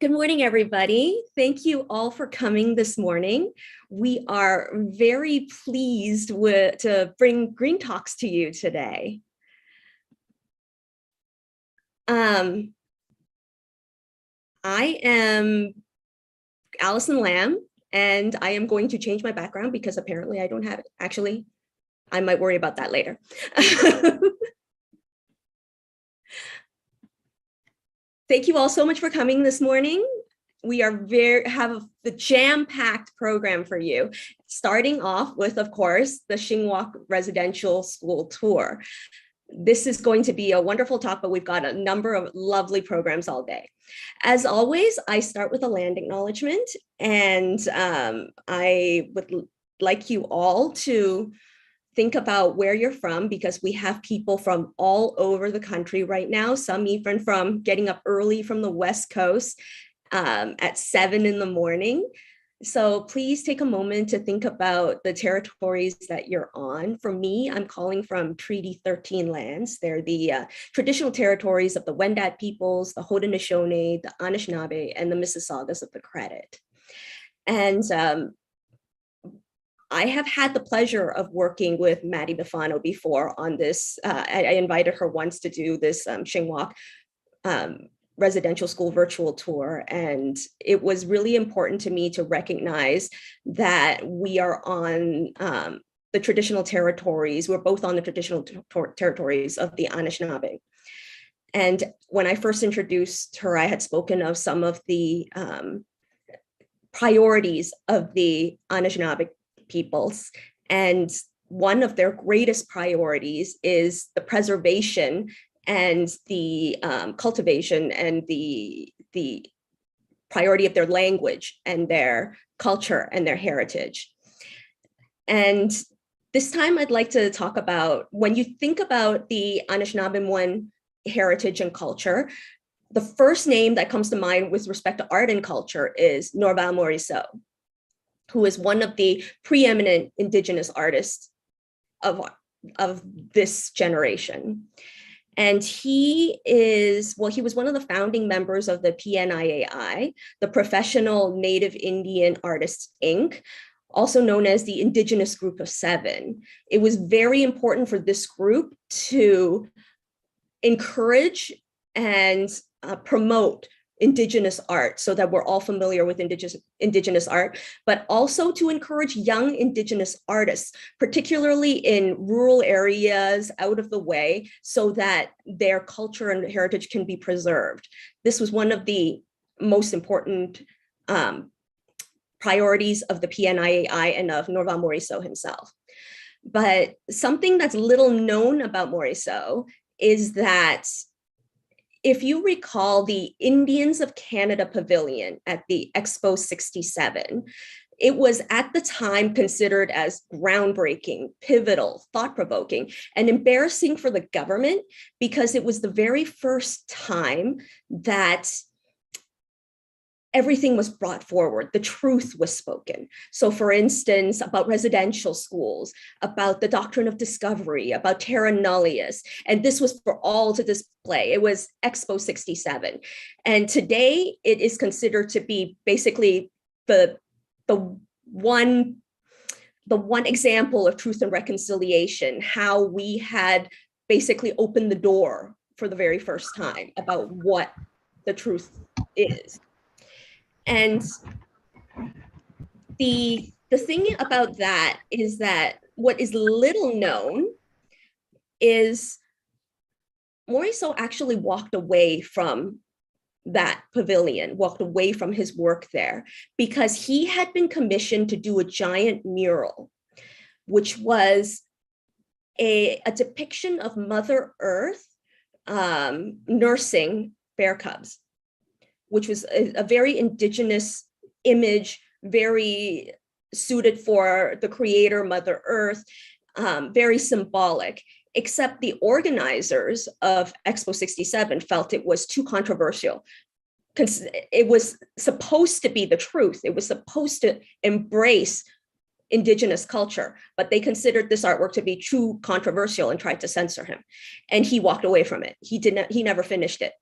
Good morning, everybody. Thank you all for coming this morning. We are very pleased to bring GreenTalks to you today. I am Allison Lamb, and I am going to change my background because apparently I don't have it. Actually, I might worry about that later. Thank you all so much for coming this morning. We are have the jam-packed program for you, starting off with, of course, the Shinwok Residential School Tour. This is going to be a wonderful talk, but we've got a number of lovely programs all day. As always, I start with a land acknowledgement, and I would like you all to think about where you're from, because we have people from all over the country right now, some even from getting up early from the West Coast at 7 in the morning. So please take a moment to think about the territories that you're on. For me, I'm calling from Treaty 13 lands. They're the traditional territories of the Wendat peoples, the Haudenosaunee, the Anishinaabe, and the Mississaugas of the Credit. And I have had the pleasure of working with Maddie Mafano before on this. I invited her once to do this Shinwok residential school virtual tour. And it was really important to me to recognize that we are on the traditional territories. We're both on the traditional territories of the Anishinaabe. And when I first introduced her, I had spoken of some of the priorities of the Anishinaabe peoples. And one of their greatest priorities is the preservation and the cultivation and the priority of their language and their culture and their heritage. And this time I'd like to talk about, when you think about the Anishinaabemowin heritage and culture, the first name that comes to mind with respect to art and culture is Norval Morisseau, who is one of the preeminent Indigenous artists of this generation. And he was one of the founding members of the PNIAI, the Professional Native Indian Artists, Inc., also known as the Indigenous Group of Seven. It was very important for this group to encourage and promote Indigenous art, so that we're all familiar with Indigenous art, but also to encourage young Indigenous artists, particularly in rural areas out of the way, so that their culture and heritage can be preserved. This was one of the most important priorities of the PNIAI and of Norval Morisseau himself. But something that's little known about Morisseau is that, if you recall the Indians of Canada Pavilion at the Expo 67, it was at the time considered as groundbreaking, pivotal, thought-provoking, and embarrassing for the government, because it was the very first time that everything was brought forward, the truth was spoken. So for instance, about residential schools, about the doctrine of discovery, about terra nullius, and this was for all to display. It was Expo 67. And today it is considered to be basically the one example of truth and reconciliation, how we had basically opened the door for the very first time about what the truth is. And the thing about that is that what is little known is Morisseau actually walked away from that pavilion, walked away from his work there, because he had been commissioned to do a giant mural, which was a depiction of Mother Earth nursing bear cubs, which was a very Indigenous image, very suited for the creator, Mother Earth, very symbolic, except the organizers of Expo 67 felt it was too controversial. It was supposed to be the truth. It was supposed to embrace Indigenous culture, but they considered this artwork to be too controversial and tried to censor him. And he walked away from it. He never finished it.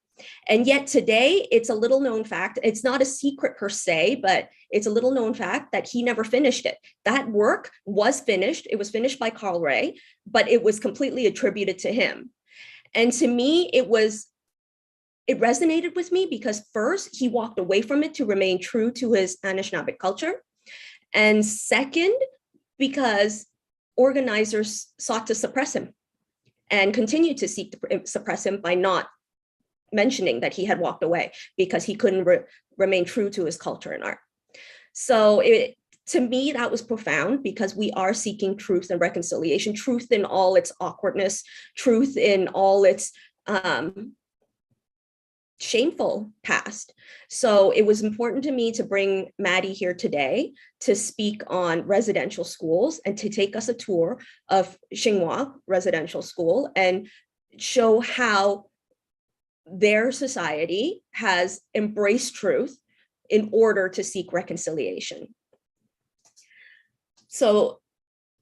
And yet today, it's a little known fact. It's not a secret per se, but it's a little known fact that he never finished it. That work was finished. It was finished by Carl Ray, but it was completely attributed to him. And to me, it resonated with me because first, he walked away from it to remain true to his Anishinaabe culture. And second, because organizers sought to suppress him and continue to seek to suppress him by not mentioning that he had walked away because he couldn't remain true to his culture and art. So to me, that was profound because we are seeking truth and reconciliation, truth in all its awkwardness, truth in all its shameful past. So it was important to me to bring Maddie here today to speak on residential schools and to take us a tour of Shingwa Residential School and show how their society has embraced truth in order to seek reconciliation. So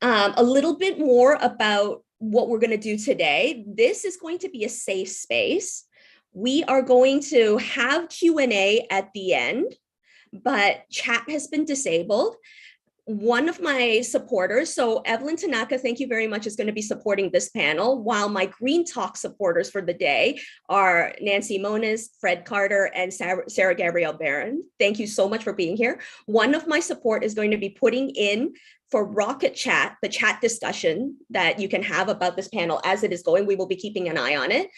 a little bit more about what we're going to do today. This is going to be a safe space. We are going to have Q&A at the end, but chat has been disabled. One of my supporters, so Evelyn Tanaka, thank you very much, is going to be supporting this panel, while my GreenTalks supporters for the day are Nancy Moniz, Fred Carter, and Sarah Gabrielle Barron. Thank you so much for being here. One of my support is going to be putting in for Rocket Chat, the chat discussion that you can have about this panel as it is going. We will be keeping an eye on it.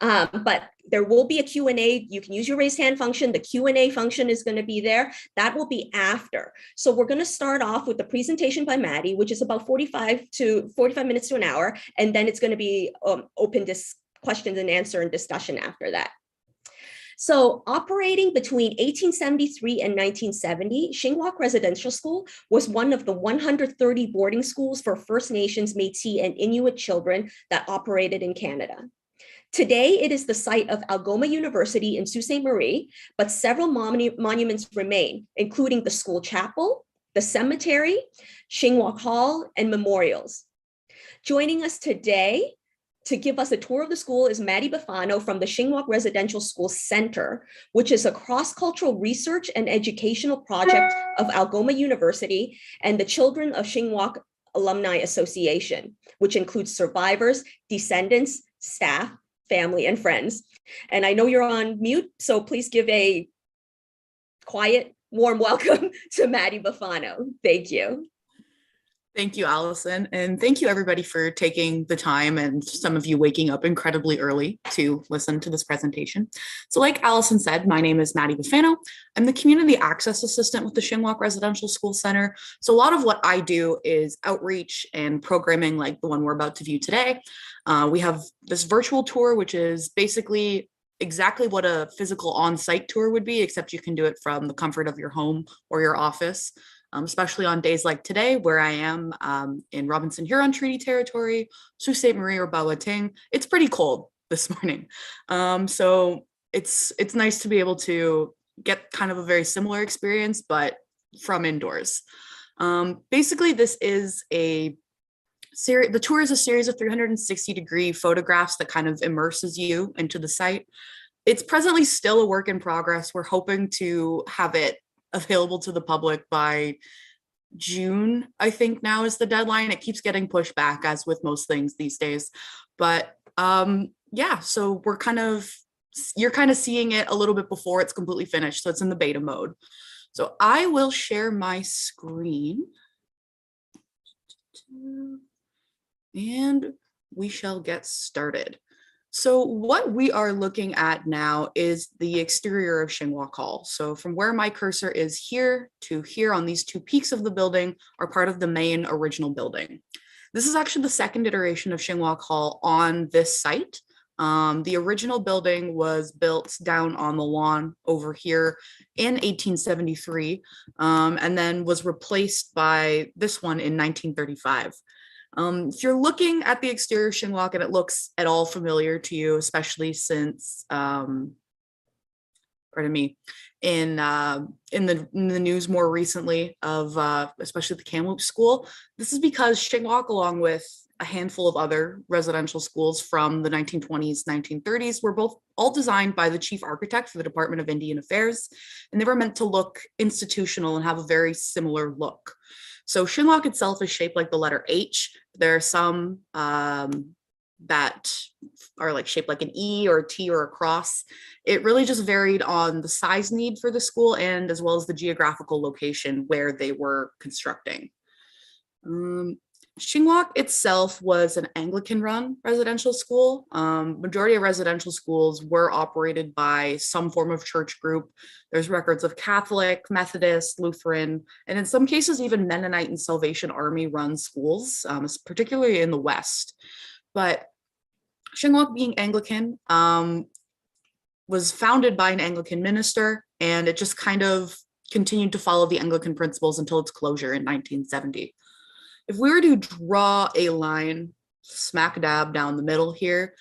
But there will be a Q&A. You can use your raise hand function. The Q&A function is going to be there. That will be after. So we're going to start off with the presentation by Maddie, which is about 45 minutes to an hour. And then it's going to be open questions and answer and discussion after that. So operating between 1873 and 1970, Shinwok Residential School was one of the 130 boarding schools for First Nations, Métis, and Inuit children that operated in Canada. Today, it is the site of Algoma University in Sault Ste. Marie, but several monuments remain, including the school chapel, the cemetery, Shinwok Hall, and memorials. Joining us today to give us a tour of the school is Maddie Mafano from the Shinwok Residential School Center, which is a cross-cultural research and educational project of Algoma University and the Children of Shinwok Alumni Association, which includes survivors, descendants, staff, family, and friends. And I know you're on mute, so please give a quiet, warm welcome to Maddie Mafano. Thank you. Thank you, Allison. And thank you everybody for taking the time, and some of you waking up incredibly early to listen to this presentation. So like Allison said, my name is Maddie Mafano. I'm the Community Access Assistant with the Shinwok Residential School Center. So a lot of what I do is outreach and programming like the one we're about to view today. We have this virtual tour, which is basically exactly what a physical on-site tour would be, except you can do it from the comfort of your home or your office. Especially on days like today, where I am in Robinson Huron Treaty Territory, Sault Ste. Marie or Bawating. It's pretty cold this morning. So it's nice to be able to get kind of a very similar experience, but from indoors. Basically, this is the tour is a series of 360-degree photographs that kind of immerses you into the site. It's presently still a work in progress. We're hoping to have it available to the public by June, I think now is the deadline. It keeps getting pushed back, as with most things these days. But yeah, so you're kind of seeing it a little bit before it's completely finished. So it's in the beta mode. So I will share my screen and we shall get started. So what we are looking at now is the exterior of Shinwok Hall. So from where my cursor is here to here on these two peaks of the building are part of the main original building. This is actually the second iteration of Shinwok Hall on this site. The original building was built down on the lawn over here in 1873, and then was replaced by this one in 1935. If you're looking at the exterior of Shinwok and it looks at all familiar to you, especially since, pardon me, in the news more recently of especially the Kamloops School, this is because Shinwok, along with a handful of other residential schools from the 1920s, 1930s were all designed by the chief architect for the Department of Indian Affairs, and they were meant to look institutional and have a very similar look. So Shinwok itself is shaped like the letter H. There are some that are like shaped like an E or a T or a cross. It really just varied on the size need for the school and as well as the geographical location where they were constructing. Shinwok itself was an Anglican-run residential school. Majority of residential schools were operated by some form of church group. There's records of Catholic, Methodist, Lutheran, and in some cases even Mennonite and Salvation Army run schools, particularly in the West. But Shinwok, being Anglican, was founded by an Anglican minister, and it just kind of continued to follow the Anglican principles until its closure in 1970. If we were to draw a line smack dab down the middle here,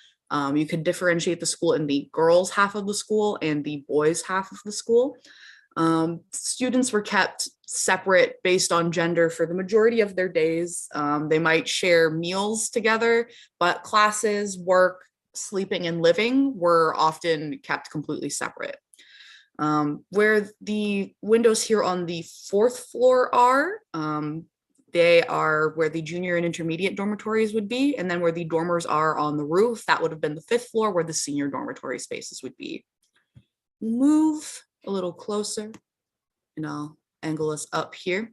you could differentiate the school in the girls' half of the school and the boys' half of the school. Students were kept separate based on gender for the majority of their days. They might share meals together, but classes, work, sleeping, and living were often kept completely separate. Where the windows here on the 4th floor are, they are where the junior and intermediate dormitories would be, and then where the dormers are on the roof, that would have been the 5th floor where the senior dormitory spaces would be. Move a little closer, and I'll angle us up here.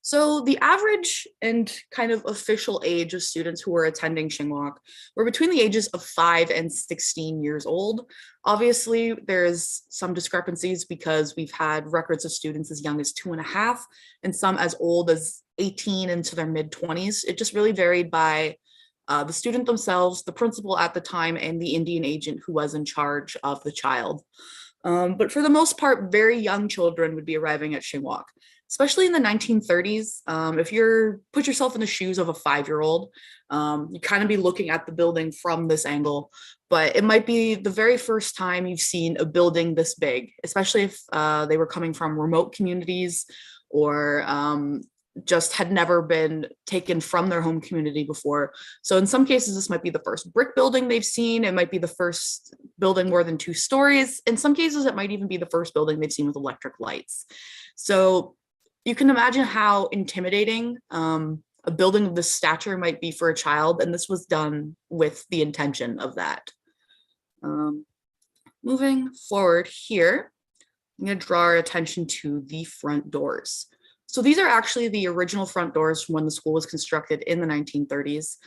So the average and kind of official age of students who were attending Shinwok were between the ages of 5 and 16 years old. Obviously, there's some discrepancies because we've had records of students as young as 2.5 and some as old as 18 into their mid-20s. It just really varied by the student themselves, the principal at the time, and the Indian agent who was in charge of the child. But for the most part, very young children would be arriving at Shinwok. Especially in the 1930s, if you're put yourself in the shoes of a 5-year-old, you kind of be looking at the building from this angle, but it might be the very first time you've seen a building this big, especially if they were coming from remote communities or just had never been taken from their home community before. So in some cases, this might be the first brick building they've seen. It might be the first building more than 2 stories. In some cases, it might even be the first building they've seen with electric lights. So you can imagine how intimidating a building of this stature might be for a child, and this was done with the intention of that. Moving forward here, I'm going to draw our attention to the front doors. So these are actually the original front doors from when the school was constructed in the 1930s.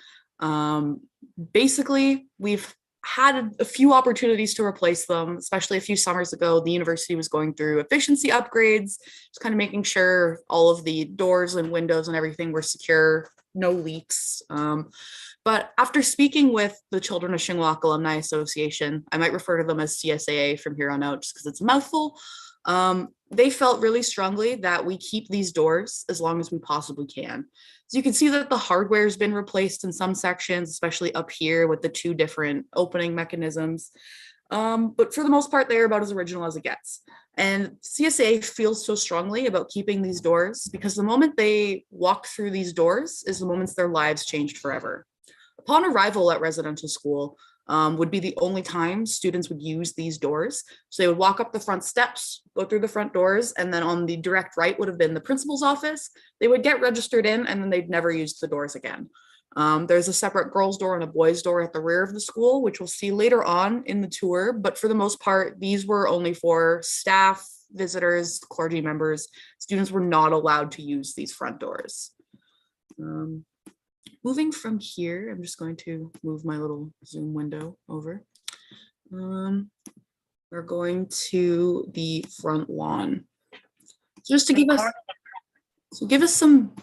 Basically, we've had a few opportunities to replace them, especially a few summers ago. The university was going through efficiency upgrades, just kind of making sure all of the doors and windows and everything were secure, no leaks. But after speaking with the Children of Shinwok Alumni Association, I might refer to them as CSAA from here on out just because it's a mouthful. They felt really strongly that we keep these doors as long as we possibly can. So you can see that the hardware has been replaced in some sections, especially up here with the 2 different opening mechanisms. But for the most part, they're about as original as it gets. And CSA feels so strongly about keeping these doors because the moment they walk through these doors is the moments their lives changed forever. Upon arrival at residential school, would be the only time students would use these doors. So they would walk up the front steps, go through the front doors, and then on the direct right would have been the principal's office. They would get registered in, and then they'd never use the doors again. There's a separate girls' door and a boys' door at the rear of the school, which we'll see later on in the tour. But for the most part, these were only for staff, visitors, clergy members. Students were not allowed to use these front doors. Moving from here, I'm just going to move my little Zoom window over. We're going to the front lawn. So just to give us some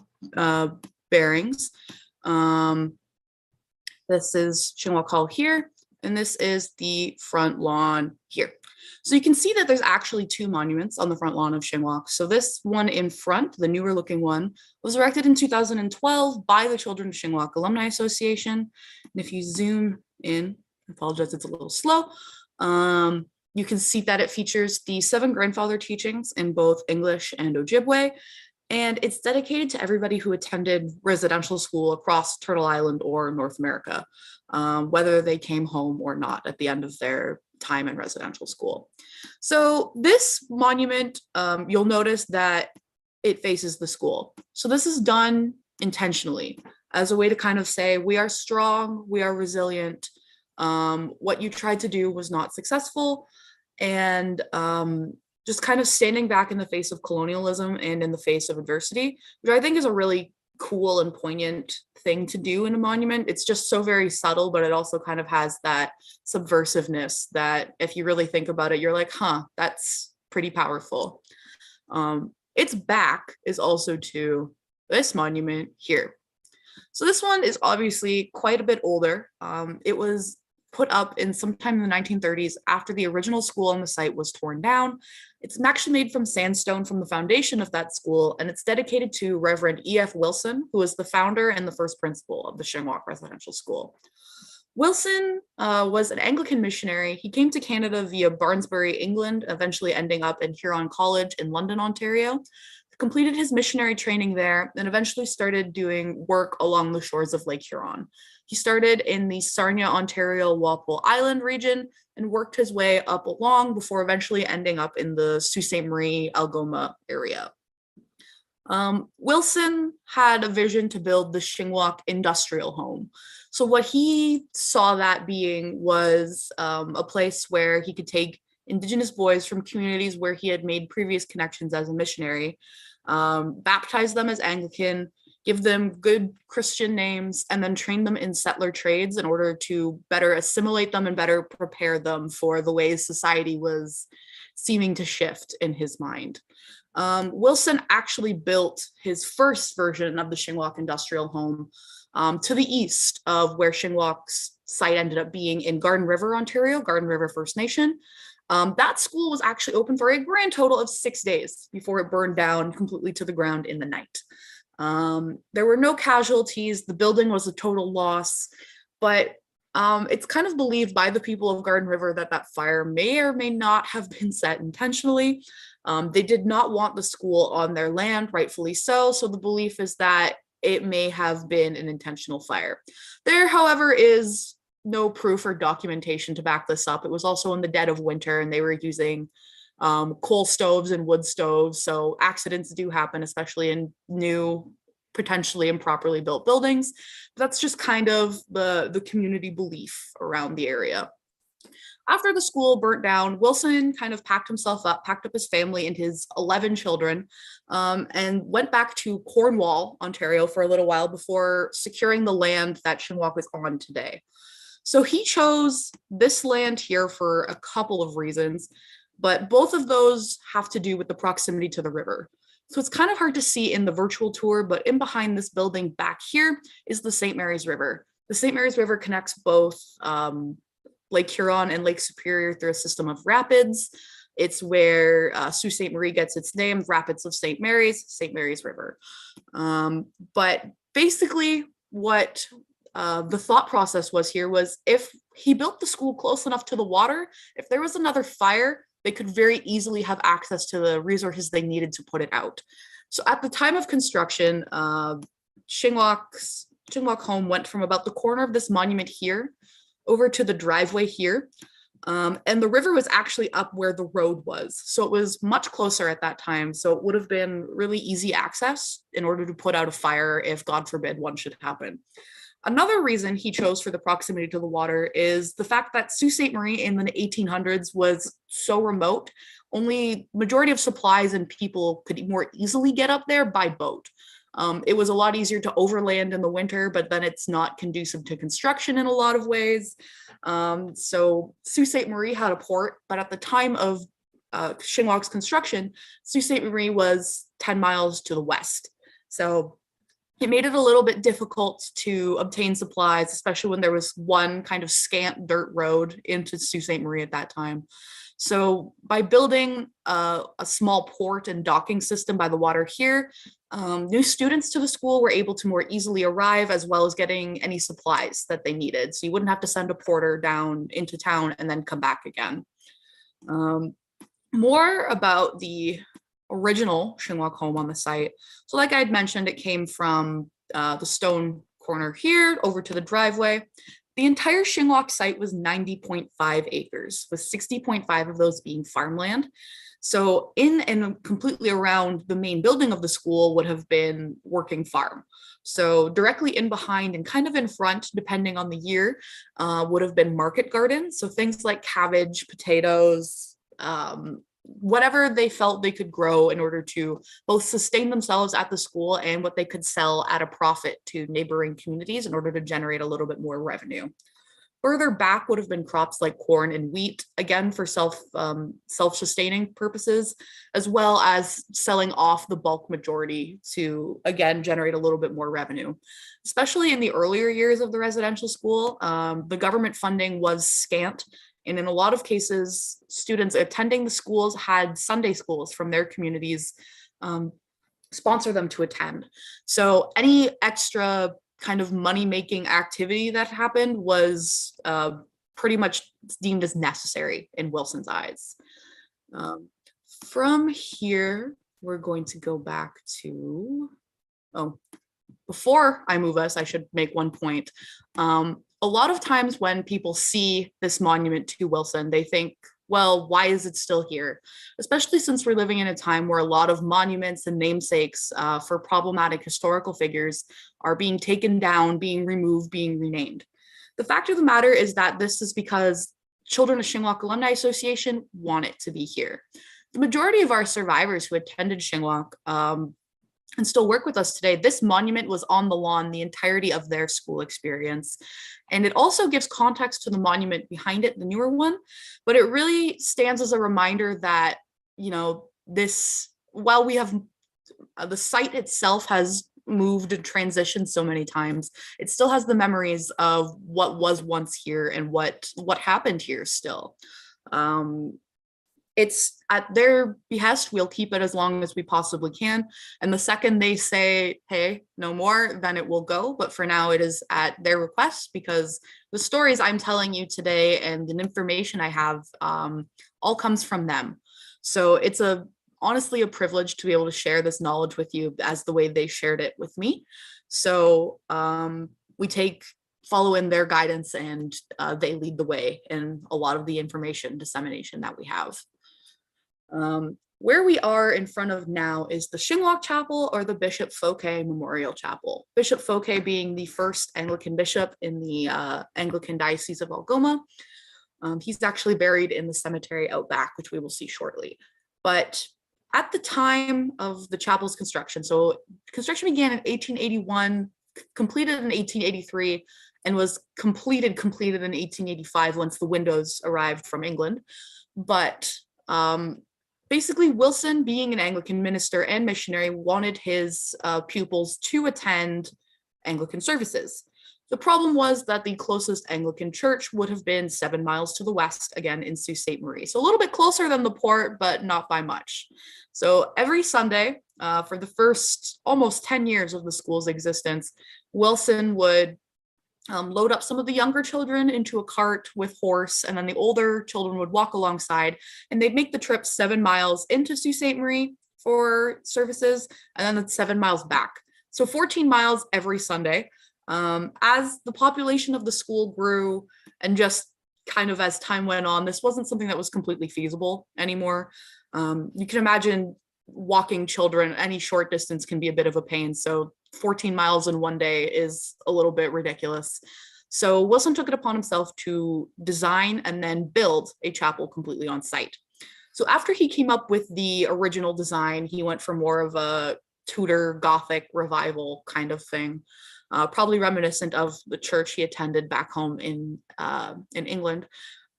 bearings. This is Shinwok Hall here, and this is the front lawn here. So you can see that there's actually 2 monuments on the front lawn of Shinwok. So this one in front, the newer looking one, was erected in 2012 by the Children of Shinwok Alumni Association. And if you zoom in, I apologize, it's a little slow. You can see that it features the 7 grandfather teachings in both English and Ojibwe. And it's dedicated to everybody who attended residential school across Turtle Island or North America, whether they came home or not at the end of their time in residential school. So this monument, you'll notice that it faces the school. So this is done intentionally as a way to kind of say, we are strong, we are resilient. What you tried to do was not successful. And just kind of standing back in the face of colonialism and in the face of adversity, which I think is a really cool and poignant thing to do in a monument. It's just so very subtle, but it also kind of has that subversiveness that if you really think about it, you're like, huh, that's pretty powerful. Its back is also to this monument here. So this one is obviously quite a bit older. It was put up in sometime in the 1930s after the original school on the site was torn down. It's actually made from sandstone from the foundation of that school, and it's dedicated to Reverend E.F. Wilson, who was the founder and the first principal of the Shinwok Residential School. Wilson was an Anglican missionary. He came to Canada via Barnsbury, England, eventually ending up in Huron College in London, Ontario. Completed his missionary training there, and eventually started doing work along the shores of Lake Huron. He started in the Sarnia, Ontario, Walpole Island region and worked his way up along before eventually ending up in the Sault Ste. Marie, Algoma area. Wilson had a vision to build the Shinwok industrial home. So what he saw that being was a place where he could take Indigenous boys from communities where he had made previous connections as a missionary, baptize them as Anglican, give them good Christian names, and then train them in settler trades in order to better assimilate them and better prepare them for the ways society was seeming to shift in his mind. Wilson actually built his first version of the Shinwok industrial home to the east of where Shinwok's site ended up being in Garden River, Ontario, Garden River First Nation. That school was actually open for a grand total of 6 days before it burned down completely to the ground in the night. There were no casualties. The building was a total loss, but it's kind of believed by the people of Garden River that that fire may or may not have been set intentionally. They did not want the school on their land, rightfully so. So the belief is that it may have been an intentional fire. There, however, is no proof or documentation to back this up. It was also in the dead of winter and they were using coal stoves and wood stoves. So accidents do happen, especially in new, potentially improperly built buildings. But that's just kind of the community belief around the area. After the school burnt down, Wilson kind of packed himself up, packed up his family and his 11 children, and went back to Cornwall, Ontario for a little while before securing the land that Shinwok is on today. So he chose this land here for a couple of reasons, but both of those have to do with the proximity to the river. So it's kind of hard to see in the virtual tour, but in behind this building back here is the St. Mary's River. The St. Mary's River connects both Lake Huron and Lake Superior through a system of rapids. It's where Sault Ste. Marie gets its name, Rapids of St. Mary's River. But basically what the thought process was here was if he built the school close enough to the water, if there was another fire, they could very easily have access to the resources they needed to put it out. So at the time of construction, Shinwok home went from about the corner of this monument here over to the driveway here. And the river was actually up where the road was. So it was much closer at that time. So it would have been really easy access in order to put out a fire if, God forbid, one should happen. Another reason he chose for the proximity to the water is the fact that Sault Ste. Marie in the 1800s was so remote, only majority of supplies and people could more easily get up there by boat. It was a lot easier to overland in the winter, but then it's not conducive to construction in a lot of ways. So Sault Ste. Marie had a port, but at the time of Shinwok's construction, Sault Ste. Marie was 10 miles to the west. So it made it a little bit difficult to obtain supplies, especially when there was one kind of scant dirt road into Sault Ste. Marie at that time. So by building a small port and docking system by the water here, new students to the school were able to more easily arrive as well as getting any supplies that they needed. So you wouldn't have to send a porter down into town and then come back again. More about the original Shinwok home on the site. So like I had mentioned, it came from the stone corner here over to the driveway. The entire Shinwok site was 90.5 acres, with 60.5 of those being farmland. So in and completely around the main building of the school would have been working farm. So directly in behind and kind of in front, depending on the year, would have been market gardens. So things like cabbage, potatoes, whatever they felt they could grow in order to both sustain themselves at the school and what they could sell at a profit to neighboring communities in order to generate a little bit more revenue. Further back would have been crops like corn and wheat, again for self-sustaining purposes, as well as selling off the bulk majority to, again, generate a little bit more revenue. Especially in the earlier years of the residential school, the government funding was scant. And in a lot of cases, students attending the schools had Sunday schools from their communities sponsor them to attend. So any extra kind of money-making activity that happened was pretty much deemed as necessary in Wilson's eyes. From here, we're going to go back to, before I move us, I should make one point. A lot of times when people see this monument to Wilson, they think, well, why is it still here? Especially since we're living in a time where a lot of monuments and namesakes for problematic historical figures are being taken down, being removed, being renamed. The fact of the matter is that this is because Children of Shinwok Alumni Association want it to be here. The majority of our survivors who attended Shinwok and still work with us today, this monument was on the lawn the entirety of their school experience. And it also gives context to the monument behind it, the newer one, but it really stands as a reminder that, you know, this, while we have, the site itself has moved and transitioned so many times, it still has the memories of what was once here and what happened here still. It's at their behest, we'll keep it as long as we possibly can. And the second they say, hey, no more, then it will go. But for now, it is at their request because the stories I'm telling you today and the information I have all comes from them. So it's honestly a privilege to be able to share this knowledge with you as the way they shared it with me. So we follow in their guidance and they lead the way in a lot of the information dissemination that we have. Where we are in front of now is the Shinwok Chapel or the Bishop Fouquet Memorial Chapel. Bishop Fouquet being the first Anglican bishop in the Anglican Diocese of Algoma. He's actually buried in the cemetery out back, which we will see shortly. But at the time of the chapel's construction, so construction began in 1881, completed in 1883, and was completed in 1885 once the windows arrived from England. But basically, Wilson, being an Anglican minister and missionary, wanted his pupils to attend Anglican services. The problem was that the closest Anglican church would have been 7 miles to the west, again in Sault Ste. Marie. So a little bit closer than the port, but not by much. So every Sunday, for the first almost 10 years of the school's existence, Wilson would load up some of the younger children into a cart with horse, and then the older children would walk alongside, and they'd make the trip 7 miles into Sault Ste. Marie for services, and then 7 miles back. So 14 miles every Sunday. As the population of the school grew, and just kind of as time went on, this wasn't something that was completely feasible anymore. You can imagine walking children any short distance can be a bit of a pain. So 14 miles in one day is a little bit ridiculous. So Wilson took it upon himself to design and then build a chapel completely on site. So after he came up with the original design, he went for more of a Tudor Gothic revival kind of thing, probably reminiscent of the church he attended back home in England.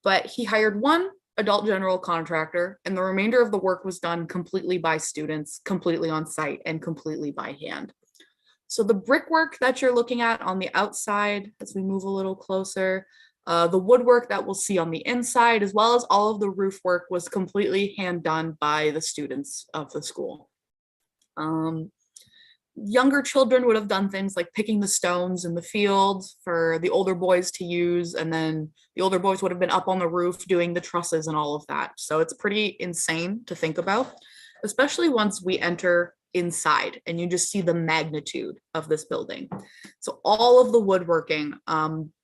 But he hired one adult general contractor, and the remainder of the work was done completely by students, completely on site, and completely by hand. So the brickwork that you're looking at on the outside, as we move a little closer, the woodwork that we'll see on the inside, as well as all of the roof work, was completely hand done by the students of the school. Younger children would have done things like picking the stones in the field for the older boys to use, and then the older boys would have been up on the roof doing the trusses and all of that. So it's pretty insane to think about. especially once we enter inside and you just see the magnitude of this building. So all of the woodworking,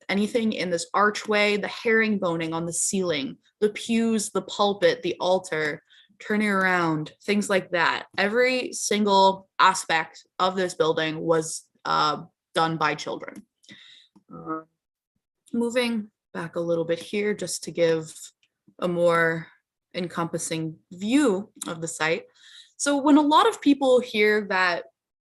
anything in this archway, the herringboning on the ceiling, the pews, the pulpit, the altar, turning around, things like that. Every single aspect of this building was done by children. Moving back a little bit here just to give a more encompassing view of the site. So when a lot of people hear that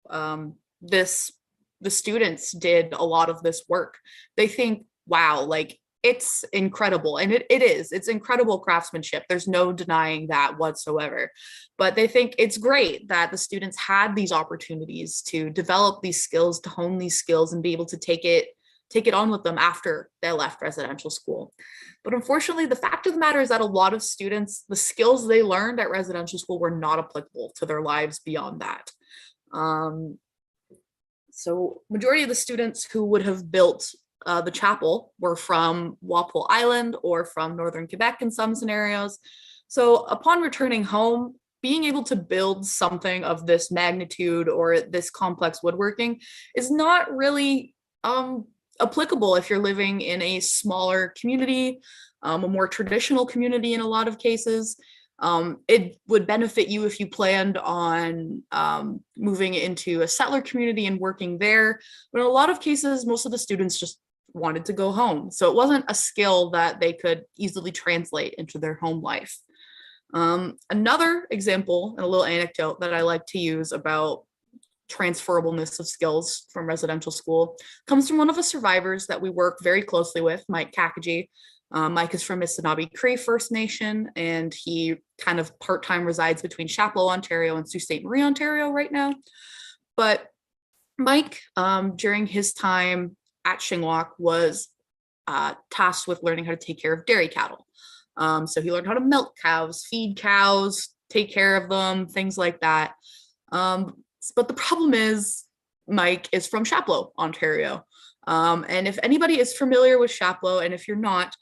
the students did a lot of this work, they think, wow, like it's incredible. And it's incredible craftsmanship. There's no denying that whatsoever. But they think it's great that the students had these opportunities to develop these skills, to hone these skills and be able to take it on with them after they left residential school. But unfortunately, the fact of the matter is that a lot of students, the skills they learned at residential school were not applicable to their lives beyond that. So majority of the students who would have built the chapel were from Walpole Island or from Northern Quebec in some scenarios. So upon returning home, being able to build something of this magnitude or this complex woodworking is not really applicable if you're living in a smaller community, a more traditional community in a lot of cases. It would benefit you if you planned on moving into a settler community and working there. But in a lot of cases, most of the students just wanted to go home. So it wasn't a skill that they could easily translate into their home life. Another example and a little anecdote that I like to use about transferableness of skills from residential school comes from one of the survivors that we work very closely with, Mike Kakaji. Mike is from Missinaibi Cree First Nation, and he kind of part-time resides between Chapleau, Ontario and Sault Ste. Marie, Ontario right now. But Mike, during his time at Shingwok, was tasked with learning how to take care of dairy cattle. So he learned how to milk cows, feed cows, take care of them, things like that. But the problem is Mike is from Chapleau, Ontario. And if anybody is familiar with Chapleau, and if you're not,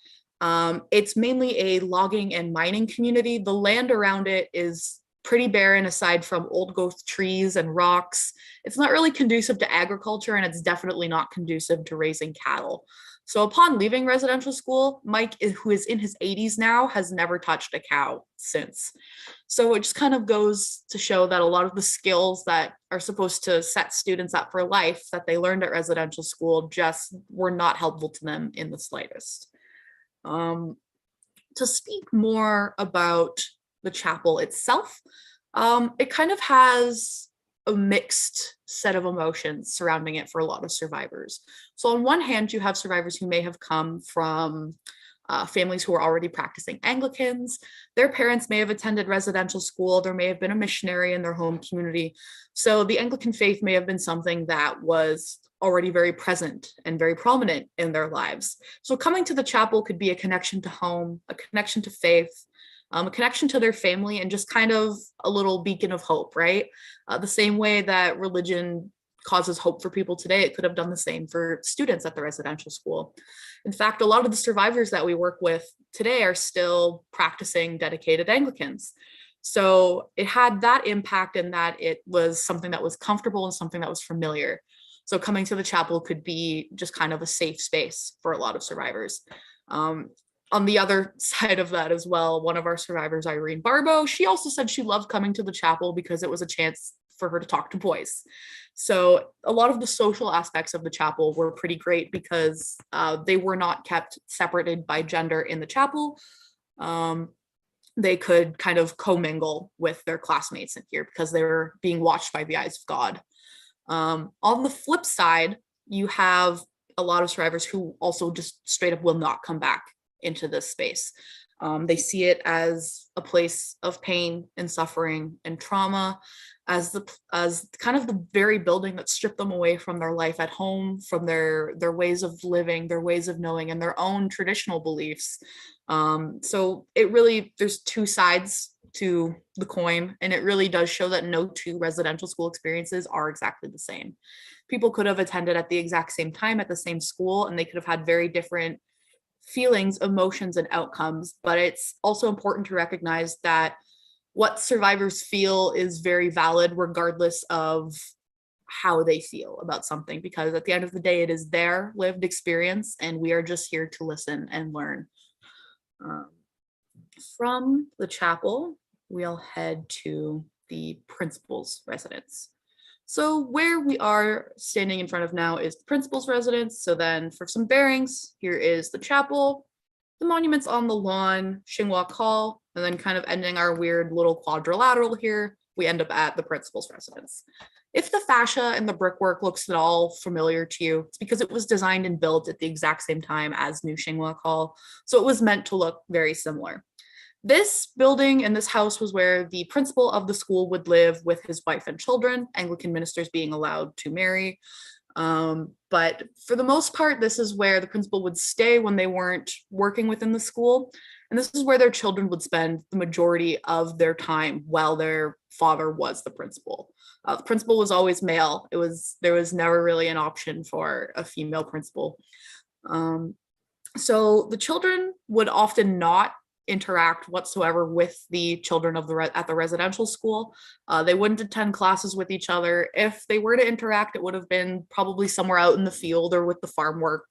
it's mainly a logging and mining community. The land around it is pretty barren aside from old growth trees and rocks. It's not really conducive to agriculture, and it's definitely not conducive to raising cattle. So upon leaving residential school, Mike, who is in his 80s now, has never touched a cow since. So it just kind of goes to show that a lot of the skills that are supposed to set students up for life that they learned at residential school just were not helpful to them in the slightest. To speak more about the chapel itself, it kind of has a mixed set of emotions surrounding it for a lot of survivors. So on one hand, you have survivors who may have come from families who are already practicing Anglicans. Their parents may have attended residential school. There may have been a missionary in their home community. So the Anglican faith may have been something that was already very present and very prominent in their lives. So coming to the chapel could be a connection to home, a connection to faith, a connection to their family, and just kind of a little beacon of hope, right? The same way that religion causes hope for people today, it could have done the same for students at the residential school. In fact, a lot of the survivors that we work with today are still practicing dedicated Anglicans. So it had that impact in that it was something that was comfortable and something that was familiar. So coming to the chapel could be just kind of a safe space for a lot of survivors. On the other side of that as well, one of our survivors, Irene Barbo, she also said she loved coming to the chapel because it was a chance for her to talk to boys. So a lot of the social aspects of the chapel were pretty great because they were not kept separated by gender in the chapel. They could kind of commingle with their classmates in here because they were being watched by the eyes of God. On the flip side, you have a lot of survivors who also just straight up will not come back into this space. They see it as a place of pain and suffering and trauma, as kind of the very building that stripped them away from their life at home, from their ways of living, their ways of knowing, and their own traditional beliefs. So it really, there's two sides to the coin, and it really does show that no two residential school experiences are exactly the same. People could have attended at the exact same time at the same school, and they could have had very different feelings, emotions, and outcomes. But it's also important to recognize that what survivors feel is very valid regardless of how they feel about something, because at the end of the day, it is their lived experience and we are just here to listen and learn. From the chapel, we'll head to the principal's residence. So where we are standing in front of now is the principal's residence. So then for some bearings, here is the chapel, the monuments on the lawn, Shinwok Hall, and then kind of ending our weird little quadrilateral here, we end up at the principal's residence. If the fascia and the brickwork looks at all familiar to you, it's because it was designed and built at the exact same time as New Shinwok Hall, so it was meant to look very similar. This building and this house was where the principal of the school would live with his wife and children, Anglican ministers being allowed to marry. But for the most part, this is where the principal would stay when they weren't working within the school. And this is where their children would spend the majority of their time while their father was the principal. The principal was always male. There was never really an option for a female principal. So the children would often not interact whatsoever with the children of at the residential school. They wouldn't attend classes with each other. If they were to interact, it would have been probably somewhere out in the field or with the farm work,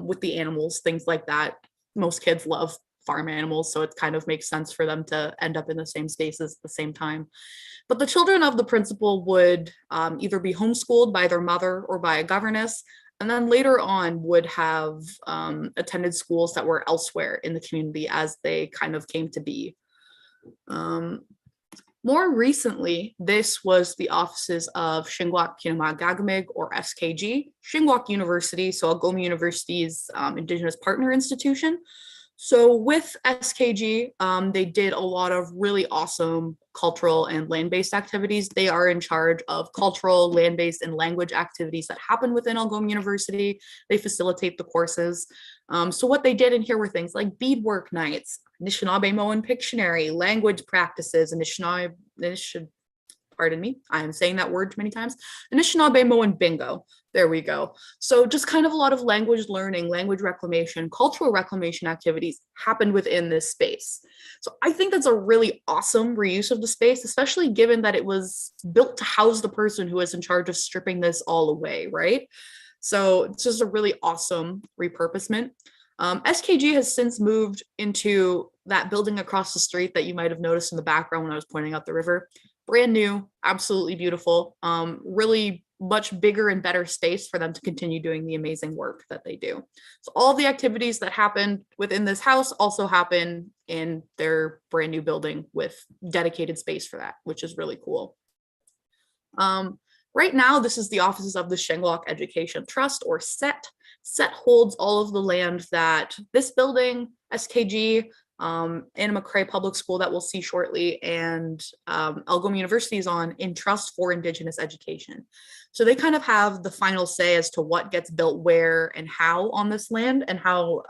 with the animals, things like that. Most kids love farm animals, so it kind of makes sense for them to end up in the same spaces at the same time. But the children of the principal would either be homeschooled by their mother or by a governess, and then later on would have attended schools that were elsewhere in the community as they kind of came to be. More recently, this was the offices of Shinwok Gagamig, or SKG, Shinwok University, so Algoma University's Indigenous Partner Institution. So with SKG, they did a lot of really awesome cultural and land-based activities. They are in charge of cultural, land-based, and language activities that happen within Algoma University. They facilitate the courses. So what they did in here were things like beadwork nights, Anishinaabe-Moan Pictionary, language practices, pardon me, I am saying that word too many times, Anishinaabe-Moan Bingo. There we go. So just kind of a lot of language learning, language reclamation, cultural reclamation activities happened within this space. So I think that's a really awesome reuse of the space, especially given that it was built to house the person who was in charge of stripping this all away, right? So it's just a really awesome repurposement. SKG has since moved into that building across the street that you might have noticed in the background when I was pointing out the river. Brand new, absolutely beautiful, really much bigger and better space for them to continue doing the amazing work that they do. So all the activities that happen within this house also happen in their brand new building with dedicated space for that, which is really cool. Right now, this is the offices of the Shinwok Education Trust, or SET. SET holds all of the land that this building, SKG, Anna McCrae Public School that we'll see shortly, and Algoma University is on in trust for Indigenous education. So they kind of have the final say as to what gets built where and how on this land, and how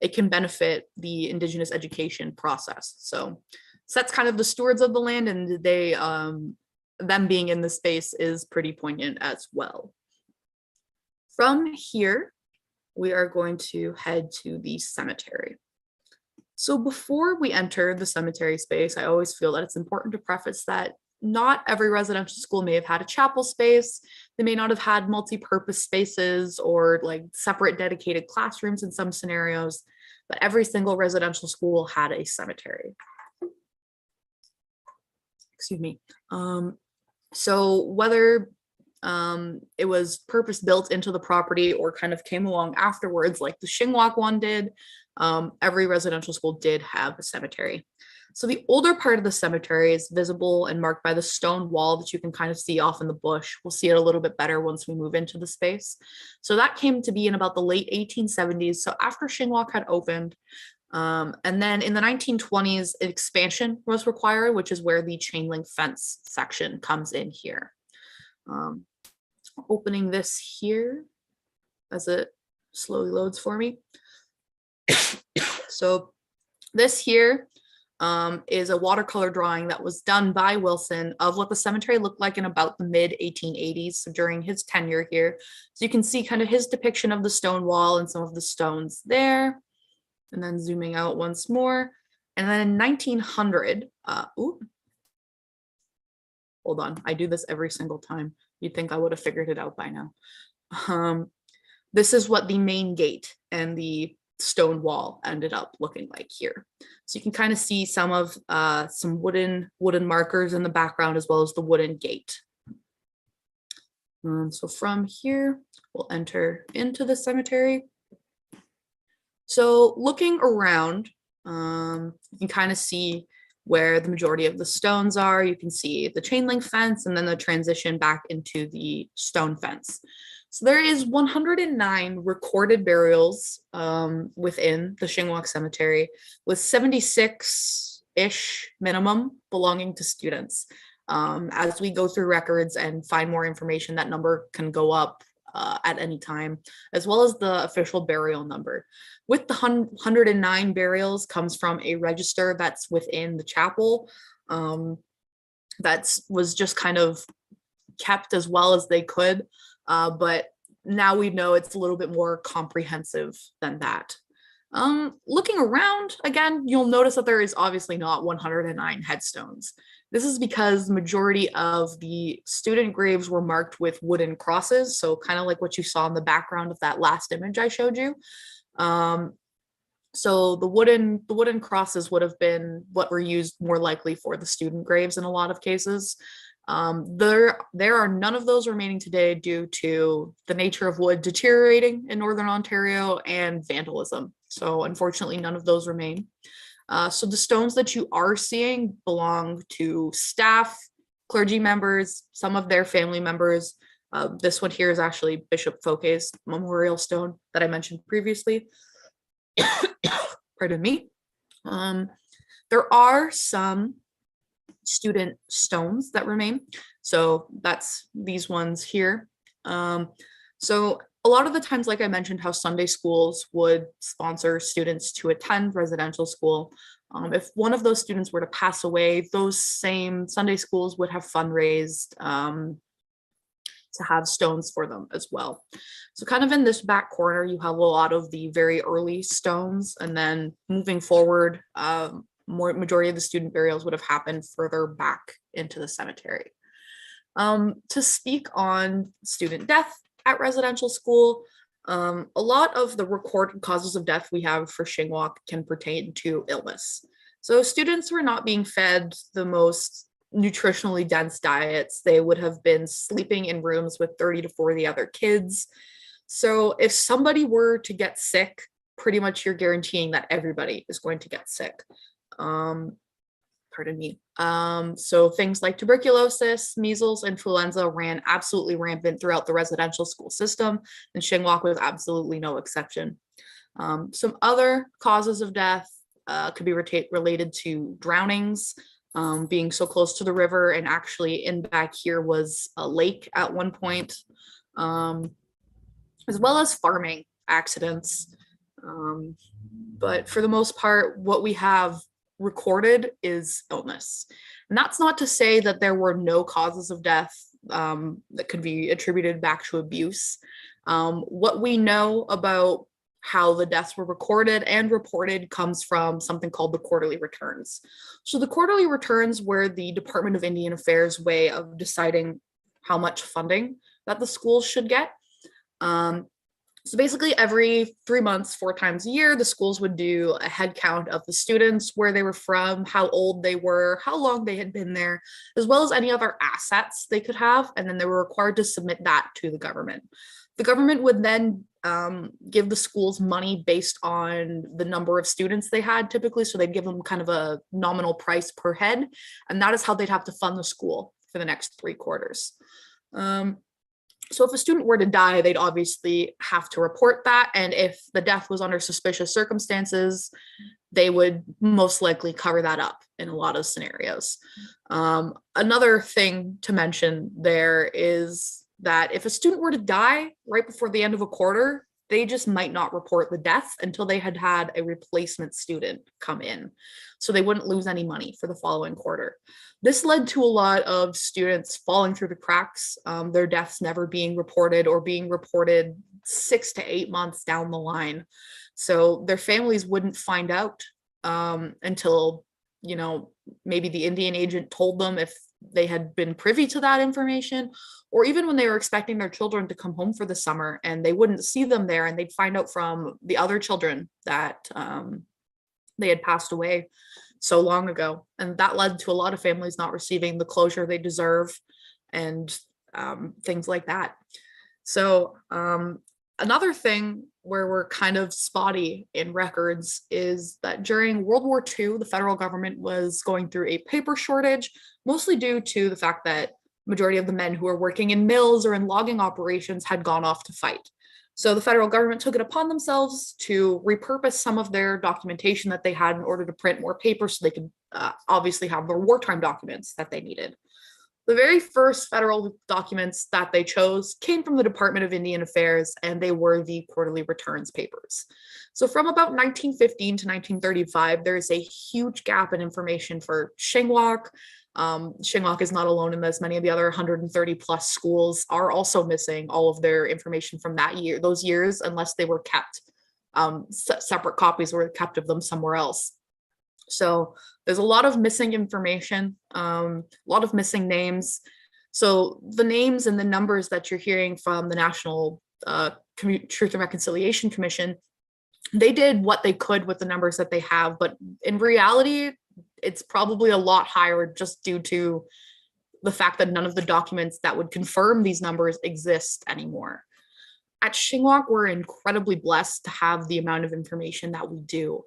it can benefit the Indigenous education process. So SET's kind of the stewards of the land, and they them being in the space is pretty poignant as well. From here, we are going to head to the cemetery. So before we enter the cemetery space, I always feel that it's important to preface that not every residential school may have had a chapel space. They may not have had multi-purpose spaces or like separate dedicated classrooms in some scenarios, but every single residential school had a cemetery. Excuse me. So whether it was purpose built into the property or kind of came along afterwards, like the Shinwok one did, every residential school did have a cemetery. So the older part of the cemetery is visible and marked by the stone wall that you can kind of see off in the bush. We'll see it a little bit better once we move into the space. So that came to be in about the late 1870s. So after Shinwok had opened, and then in the 1920s, expansion was required, which is where the chain link fence section comes in here. Opening this here as it slowly loads for me. So this here is a watercolor drawing that was done by Wilson of what the cemetery looked like in about the mid 1880s, so during his tenure here. So you can see kind of his depiction of the stone wall and some of the stones there. And then zooming out once more, And then in 1900, hold on, I do this every single time. You'd think I would have figured it out by now. This is what the main gate and the stone wall ended up looking like here. So you can kind of see some of some wooden markers in the background, as well as the wooden gate. So from here, we'll enter into the cemetery. So looking around, you can kind of see where the majority of the stones are. You can see the chain link fence and then the transition back into the stone fence. So there is 109 recorded burials within the Shinwok Cemetery, with 76-ish minimum belonging to students. As we go through records and find more information, that number can go up at any time, as well as the official burial number. With the 109 burials comes from a register that's within the chapel that was just kind of kept as well as they could. But now we know it's a little bit more comprehensive than that. Looking around, again, you'll notice that there is obviously not 109 headstones. This is because the majority of the student graves were marked with wooden crosses, so kind of like what you saw in the background of that last image I showed you. So the wooden crosses would have been what were used more likely for the student graves in a lot of cases. There are none of those remaining today due to the nature of wood deteriorating in Northern Ontario and vandalism. So unfortunately, none of those remain. So the stones that you are seeing belong to staff, clergy members, some of their family members. This one here is actually Bishop Fouquet's memorial stone that I mentioned previously. Pardon me. There are some student stones that remain. So that's these ones here. So a lot of the times, like I mentioned, how Sunday schools would sponsor students to attend residential school. If one of those students were to pass away, those same Sunday schools would have fundraised to have stones for them as well. So kind of in this back corner, you have a lot of the very early stones, and then moving forward, majority of the student burials would have happened further back into the cemetery. To speak on student death at residential school, a lot of the recorded causes of death we have for Shingwok can pertain to illness. So students were not being fed the most nutritionally dense diets. They would have been sleeping in rooms with 30 to 40 other kids. So if somebody were to get sick, pretty much you're guaranteeing that everybody is going to get sick. Pardon me. So things like tuberculosis, measles, influenza ran absolutely rampant throughout the residential school system, and Shingwok was absolutely no exception. Some other causes of death could be related to drownings, being so close to the river, and actually in back here was a lake at one point, as well as farming accidents. But for the most part, what we have recorded is illness. And that's not to say that there were no causes of death that could be attributed back to abuse. What we know about how the deaths were recorded and reported comes from something called the quarterly returns. So the quarterly returns were the Department of Indian Affairs way of deciding how much funding that the schools should get. So basically every 3 months, 4 times a year, the schools would do a head count of the students, where they were from, how old they were, how long they had been there, as well as any other assets they could have. And then they were required to submit that to the government. The government would then give the schools money based on the number of students they had typically. So they'd give them kind of a nominal price per head. And that is how they'd have to fund the school for the next 3 quarters. So if a student were to die, they'd obviously have to report that. And if the death was under suspicious circumstances, they would most likely cover that up in a lot of scenarios. Another thing to mention there is that if a student were to die right before the end of a quarter, they just might not report the death until they had had a replacement student come in. So they wouldn't lose any money for the following quarter. This led to a lot of students falling through the cracks, their deaths never being reported or being reported 6 to 8 months down the line. So their families wouldn't find out until, maybe the Indian agent told them if they had been privy to that information, or even when they were expecting their children to come home for the summer and they wouldn't see them there, and they'd find out from the other children that they had passed away so long ago. And that led to a lot of families not receiving the closure they deserve and things like that. So another thing where we're kind of spotty in records is that during World War II, the federal government was going through a paper shortage, mostly due to the fact that majority of the men who were working in mills or in logging operations had gone off to fight. So the federal government took it upon themselves to repurpose some of their documentation that they had in order to print more paper so they could obviously have their wartime documents that they needed. The very first federal documents that they chose came from the Department of Indian Affairs, and they were the quarterly returns papers. So from about 1915 to 1935, there is a huge gap in information for Shingwok. Shinwok is not alone in this. Many of the other 130 plus schools are also missing all of their information from those years, unless they were kept, separate copies were kept of them somewhere else. So there's a lot of missing information, a lot of missing names. So the names and the numbers that you're hearing from the National Truth and Reconciliation Commission, they did what they could with the numbers that they have, but in reality, it's probably a lot higher just due to the fact that none of the documents that would confirm these numbers exist anymore. At Shingwok, we're incredibly blessed to have the amount of information that we do.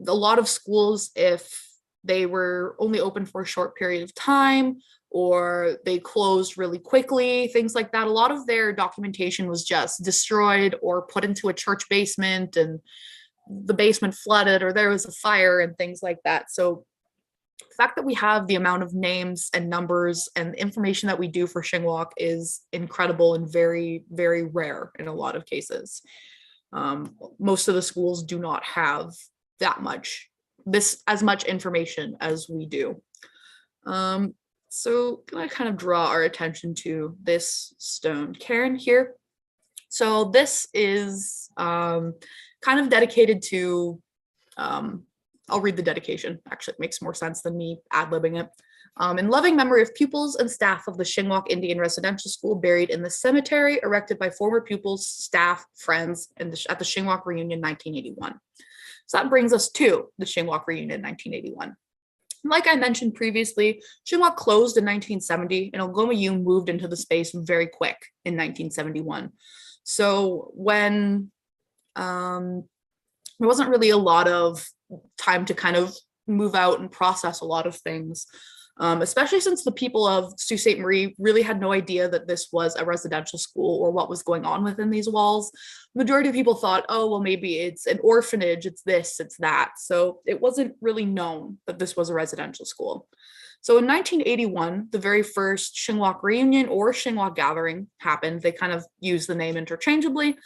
A lot of schools, if they were only open for a short period of time or they closed really quickly, things like that, a lot of their documentation was just destroyed or put into a church basement and the basement flooded or there was a fire and things like that. So the fact that we have the amount of names and numbers and information that we do for Shingwok is incredible and very, very rare in a lot of cases. Most of the schools do not have as much information as we do. So I'm gonna kind of draw our attention to this stone cairn here. So this is kind of dedicated to, I'll read the dedication. Actually, it makes more sense than me ad-libbing it. In loving memory of pupils and staff of the Shinwok Indian Residential School buried in the cemetery erected by former pupils, staff, friends, and at the Shinwok Reunion 1981. So that brings us to the Shinwok Reunion 1981. Like I mentioned previously, Shinwok closed in 1970 and Algoma-Yu moved into the space very quick in 1971. So when there wasn't really a lot of time to kind of move out and process a lot of things, especially since the people of Sault Ste. Marie really had no idea that this was a residential school or what was going on within these walls. The majority of people thought, oh, well, maybe it's an orphanage, it's this, it's that. So it wasn't really known that this was a residential school. So in 1981, the very first Shinwok reunion or Shinwok gathering happened. They kind of used the name interchangeably.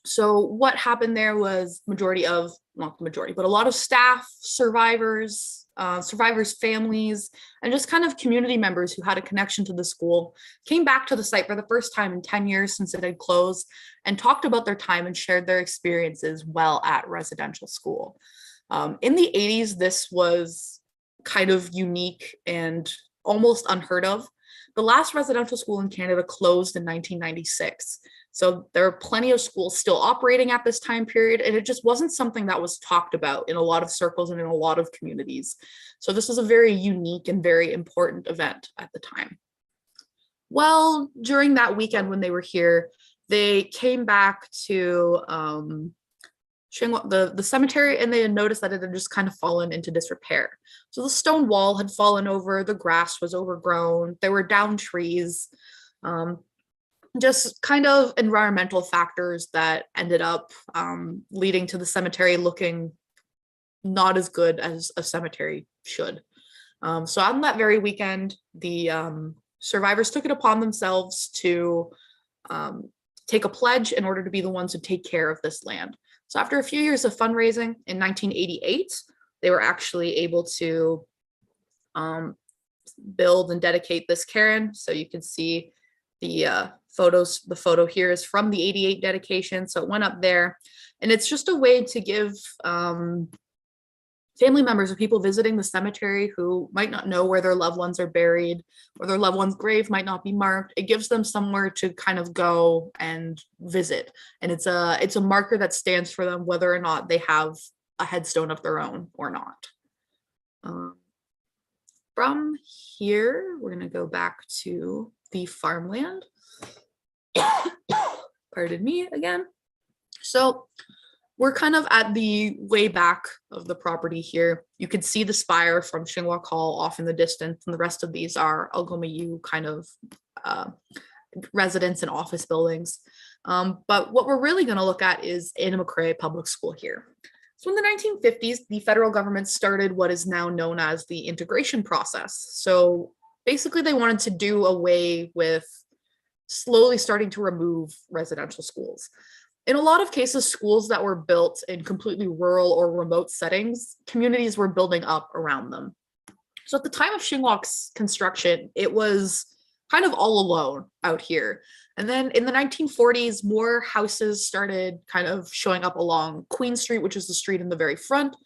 So what happened there was not the majority, but a lot of staff, survivors, families, and just kind of community members who had a connection to the school came back to the site for the first time in 10 years since it had closed and talked about their time and shared their experiences while at residential school. In the 80s, this was kind of unique and almost unheard of. The last residential school in Canada closed in 1996. So there are plenty of schools still operating at this time period, and it just wasn't something that was talked about in a lot of circles and in a lot of communities. So this was a very unique and very important event at the time. Well, during that weekend when they were here, they came back to the cemetery, and they had noticed that it had just kind of fallen into disrepair. So the stone wall had fallen over, the grass was overgrown, there were down trees, just kind of environmental factors that ended up leading to the cemetery looking not as good as a cemetery should. So on that very weekend, the survivors took it upon themselves to take a pledge in order to be the ones who take care of this land. So after a few years of fundraising in 1988, they were actually able to build and dedicate this cairn. So you can see the photos. The photo here is from the 88 dedication. So it went up there. And it's just a way to give family members or people visiting the cemetery who might not know where their loved ones are buried, or their loved one's grave might not be marked. It gives them somewhere to kind of go and visit. And it's a marker that stands for them, whether or not they have a headstone of their own or not. From here, we're going to go back to the farmland. Pardon me again. So we're kind of at the way back of the property here. You can see the spire from Shinwok Hall off in the distance, and the rest of these are Algomayu kind of residence and office buildings. But what we're really going to look at is Animacray Public School here. So in the 1950s, the federal government started what is now known as the integration process. So basically they wanted to do away with slowly starting to remove residential schools. In a lot of cases, schools that were built in completely rural or remote settings, communities were building up around them. So at the time of Shinwok's construction, it was kind of all alone out here. And then in the 1940s, more houses started kind of showing up along Queen Street, which is the street in the very front.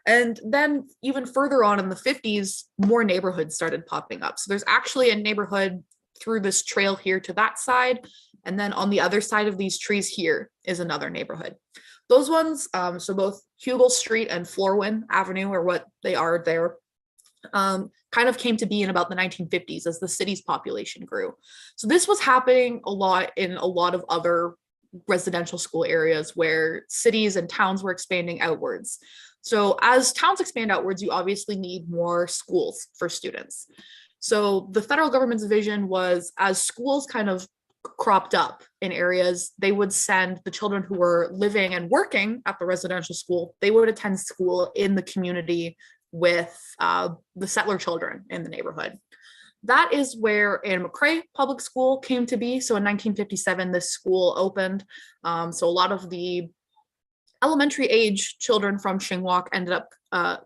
And then even further on in the 50s, more neighborhoods started popping up. So there's actually a neighborhood through this trail here to that side. And then on the other side of these trees here is another neighborhood. Those ones, so both Hugel Street and Florwin Avenue are what they are there, kind of came to be in about the 1950s as the city's population grew. So this was happening a lot in a lot of other residential school areas where cities and towns were expanding outwards. So as towns expand outwards, you obviously need more schools for students. So the federal government's vision was, as schools kind of cropped up in areas, they would send the children who were living and working at the residential school, they would attend school in the community with the settler children in the neighborhood. That is where Animacray Public School came to be. So in 1957, this school opened. So a lot of the elementary age children from Shinwok ended up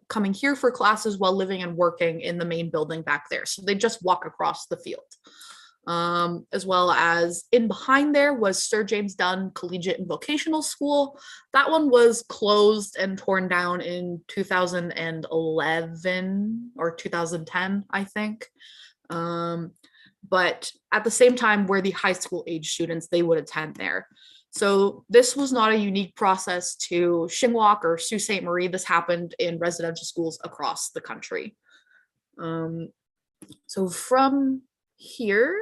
coming here for classes while living and working in the main building back there. So they just walk across the field. As well as in behind there was Sir James Dunn Collegiate and Vocational School. That one was closed and torn down in 2011 or 2010, I think. But at the same time, where the high school age students, they would attend there. So this was not a unique process to Shinwok or Sault Ste. Marie. This happened in residential schools across the country. So from here,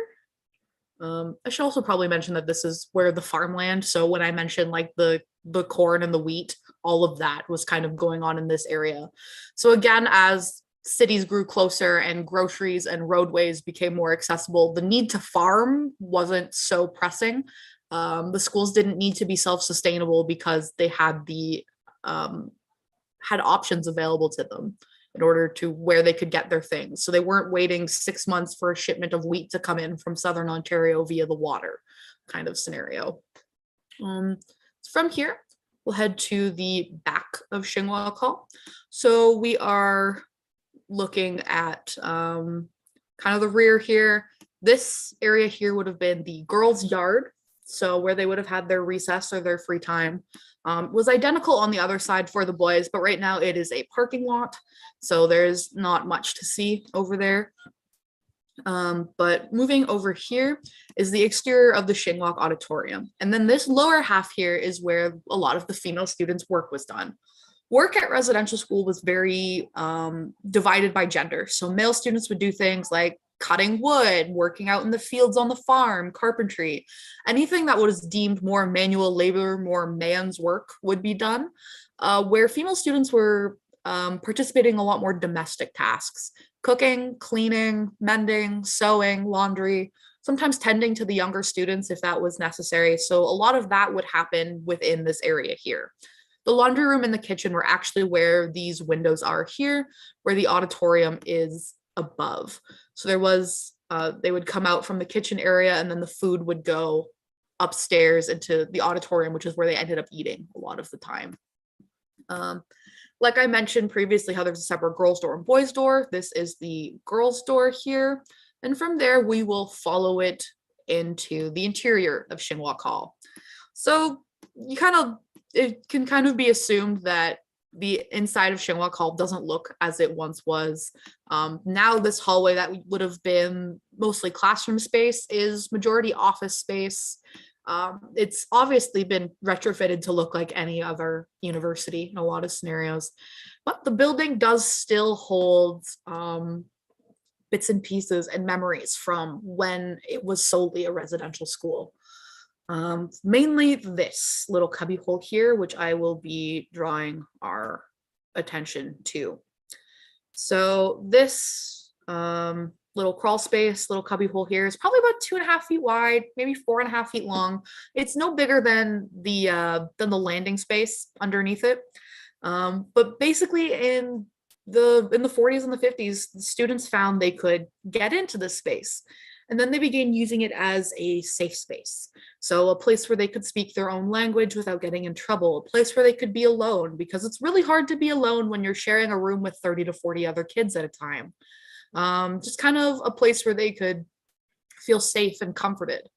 I should also probably mention that this is where the farmland. So when I mentioned like the corn and the wheat, all of that was kind of going on in this area. So again, as cities grew closer and groceries and roadways became more accessible, the need to farm wasn't so pressing. The schools didn't need to be self-sustainable because they had had options available to them in order to where they could get their things. So they weren't waiting 6 months for a shipment of wheat to come in from Southern Ontario via the water kind of scenario. From here, we'll head to the back of Shinwok Hall. So we are looking at kind of the rear here. This area here would have been the girls' yard. So where they would have had their recess or their free time. Was identical on the other side for the boys, but right now it is a parking lot. So there's not much to see over there. But moving over here is the exterior of the Shinwok Auditorium. And then this lower half here is where a lot of the female students' work was done. Work at residential school was very divided by gender. So male students would do things like cutting wood, working out in the fields on the farm, carpentry, anything that was deemed more manual labor, more man's work would be done, where female students were participating in a lot more domestic tasks, cooking, cleaning, mending, sewing, laundry, sometimes tending to the younger students if that was necessary. So a lot of that would happen within this area here. The laundry room and the kitchen were actually where these windows are here, where the auditorium is above. So there was, they would come out from the kitchen area and then the food would go upstairs into the auditorium, which is where they ended up eating a lot of the time. Like I mentioned previously, how there's a separate girls' door and boys' door. This is the girls' door here. And from there, we will follow it into the interior of Shinwok Hall. So you kind of it can kind of be assumed that the inside of Shinwok Hall doesn't look as it once was. Now this hallway that would have been mostly classroom space is majority office space. It's obviously been retrofitted to look like any other university in a lot of scenarios, but the building does still hold bits and pieces and memories from when it was solely a residential school. Mainly this little cubbyhole here, which I will be drawing our attention to. So this little crawl space, little cubbyhole here is probably about 2.5 feet wide, maybe 4.5 feet long. It's no bigger than the landing space underneath it. But basically in the 40s and the 50s, the students found they could get into this space. And then they began using it as a safe space. So a place where they could speak their own language without getting in trouble, a place where they could be alone, because it's really hard to be alone when you're sharing a room with 30 to 40 other kids at a time. Just kind of a place where they could feel safe and comforted.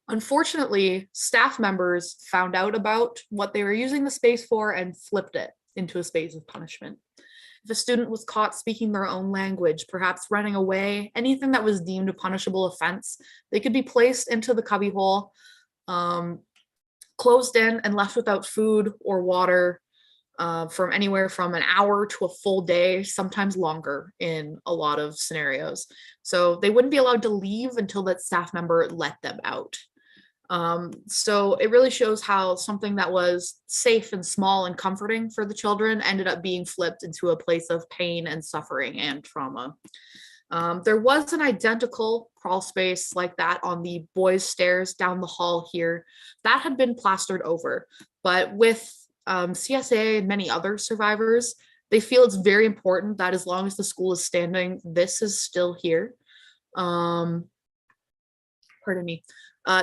Unfortunately, staff members found out about what they were using the space for and flipped it into a space of punishment. If a student was caught speaking their own language, perhaps running away, anything that was deemed a punishable offense, they could be placed into the cubbyhole, closed in and left without food or water from anywhere from an hour to a full day, sometimes longer in a lot of scenarios. So they wouldn't be allowed to leave until that staff member let them out. So it really shows how something that was safe and small and comforting for the children ended up being flipped into a place of pain and suffering and trauma. There was an identical crawl space like that on the boys' stairs down the hall here that had been plastered over, but with CSA and many other survivors, they feel it's very important that as long as the school is standing, this is still here. Pardon me.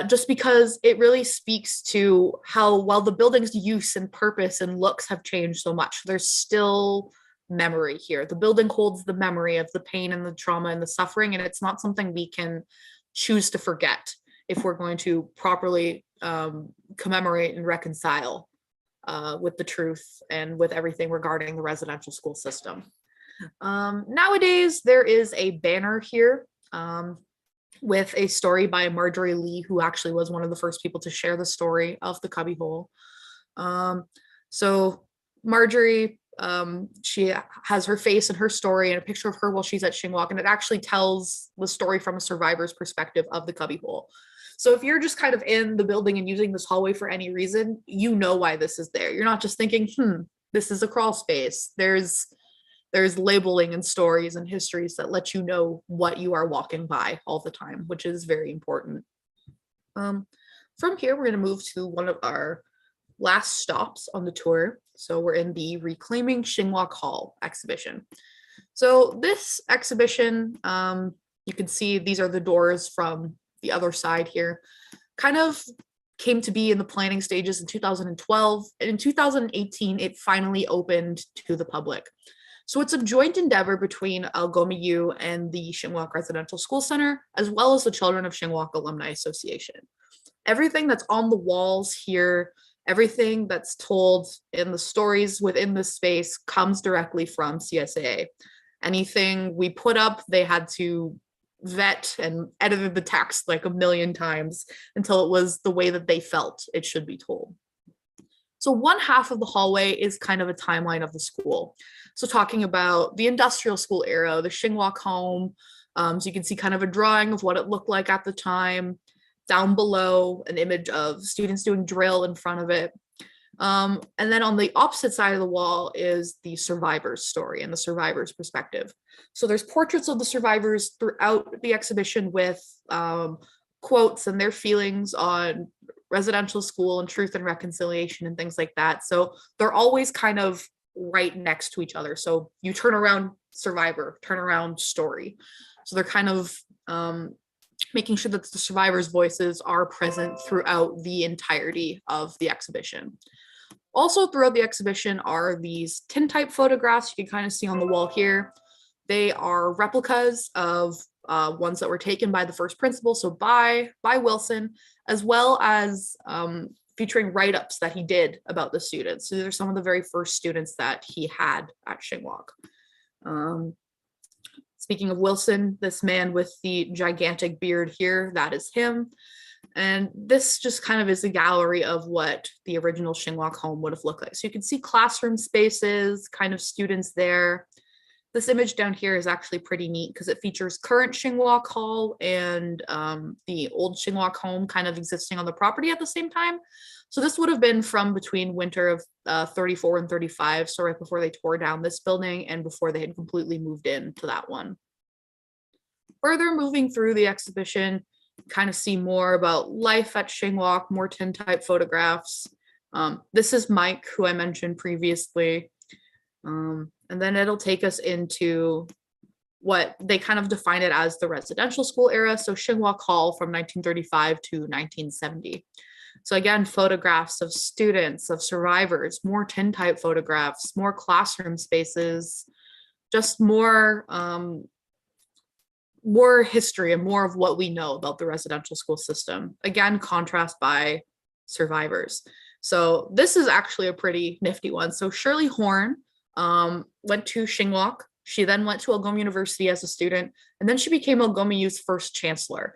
Just because it really speaks to how, while the building's use and purpose and looks have changed so much, there's still memory here. The building holds the memory of the pain and the trauma and the suffering, and it's not something we can choose to forget if we're going to properly commemorate and reconcile with the truth and with everything regarding the residential school system. Nowadays, there is a banner here with a story by Marjorie Lee, who actually was one of the first people to share the story of the cubbyhole. So Marjorie, she has her face and her story and a picture of her while she's at Shinwok, and it actually tells the story from a survivor's perspective of the cubbyhole. So if you're just kind of in the building and using this hallway for any reason, you know why this is there. You're not just thinking, this is a crawl space. There's labeling and stories and histories that let you know what you are walking by all the time, which is very important. From here, we're going to move to one of our last stops on the tour. So we're in the Reclaiming Shinwok Hall exhibition. So this exhibition, you can see these are the doors from the other side here, kind of came to be in the planning stages in 2012. And in 2018, it finally opened to the public. So it's a joint endeavor between Algomi and the Shinwok Residential School Center, as well as the Children of Shinwok Alumni Association. Everything that's on the walls here, everything that's told in the stories within this space comes directly from CSA. Anything we put up, they had to vet and edited the text like a million times until it was the way that they felt it should be told. So one half of the hallway is kind of a timeline of the school. So talking about the industrial school era, the Shinwok home. So you can see kind of a drawing of what it looked like at the time. Down below, an image of students doing drill in front of it. And then on the opposite side of the wall is the survivor's story and the survivor's perspective. So there's portraits of the survivors throughout the exhibition with quotes and their feelings on residential school and truth and reconciliation and things like that. So they're always kind of right next to each other. So you turn around survivor, turn around story. So they're kind of making sure that the survivors' voices are present throughout the entirety of the exhibition. Also throughout the exhibition are these tintype photographs you can kind of see on the wall here. They are replicas of ones that were taken by the first principal, so by Wilson, as well as featuring write-ups that he did about the students. So these are some of the very first students that he had at Shinwok. Speaking of Wilson, this man with the gigantic beard here, that is him. And this just kind of is a gallery of what the original Shinwok home would have looked like. So you can see classroom spaces, kind of students there. This image down here is actually pretty neat because it features current Shinwok Hall and the old Shinwok home kind of existing on the property at the same time. So this would have been from between winter of 34 and 35, so right before they tore down this building and before they had completely moved into that one. Further moving through the exhibition, kind of see more about life at Shinwok, more tintype photographs. This is Mike, who I mentioned previously. And then it'll take us into what they kind of define it as the residential school era. So Shinwok Hall from 1935 to 1970. So again, photographs of students, of survivors, more tintype photographs, more classroom spaces, just more history and more of what we know about the residential school system. Again, contrast by survivors. So this is actually a pretty nifty one. So Shirley Horn went to Shinwok. She then went to Algoma University as a student, and then she became Algoma U's first chancellor.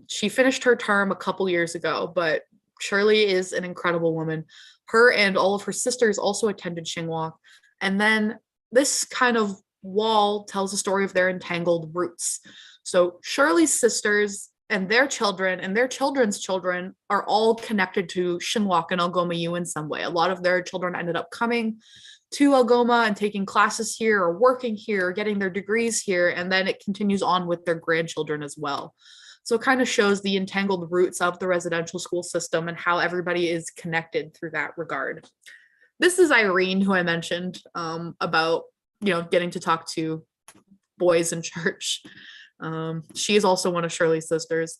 She finished her term a couple years ago, but Shirley is an incredible woman. Her and all of her sisters also attended Shinwok. And then this kind of wall tells the story of their entangled roots. So Shirley's sisters and their children and their children's children are all connected to Shinwok and Algoma U in some way. A lot of their children ended up coming to Algoma and taking classes here or working here or getting their degrees here, and then it continues on with their grandchildren as well. So it kind of shows the entangled roots of the residential school system and how everybody is connected through that regard. This is Irene, who I mentioned about, getting to talk to boys in church. She is also one of Shirley's sisters.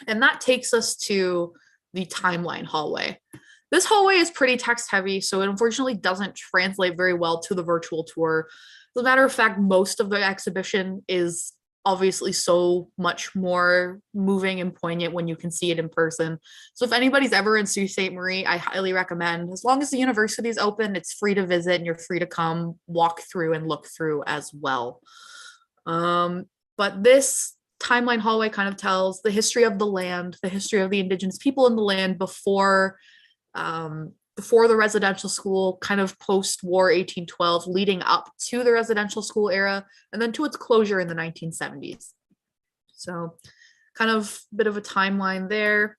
And that takes us to the timeline hallway. This hallway is pretty text heavy, so it unfortunately doesn't translate very well to the virtual tour. As a matter of fact, most of the exhibition is obviously so much more moving and poignant when you can see it in person. So if anybody's ever in Sault Ste. Marie, I highly recommend, as long as the university is open, it's free to visit and you're free to come walk through and look through as well. But this timeline hallway kind of tells the history of the land, the history of the indigenous people in the land before the residential school, kind of post-war 1812, leading up to the residential school era, and then to its closure in the 1970s. So kind of a bit of a timeline there,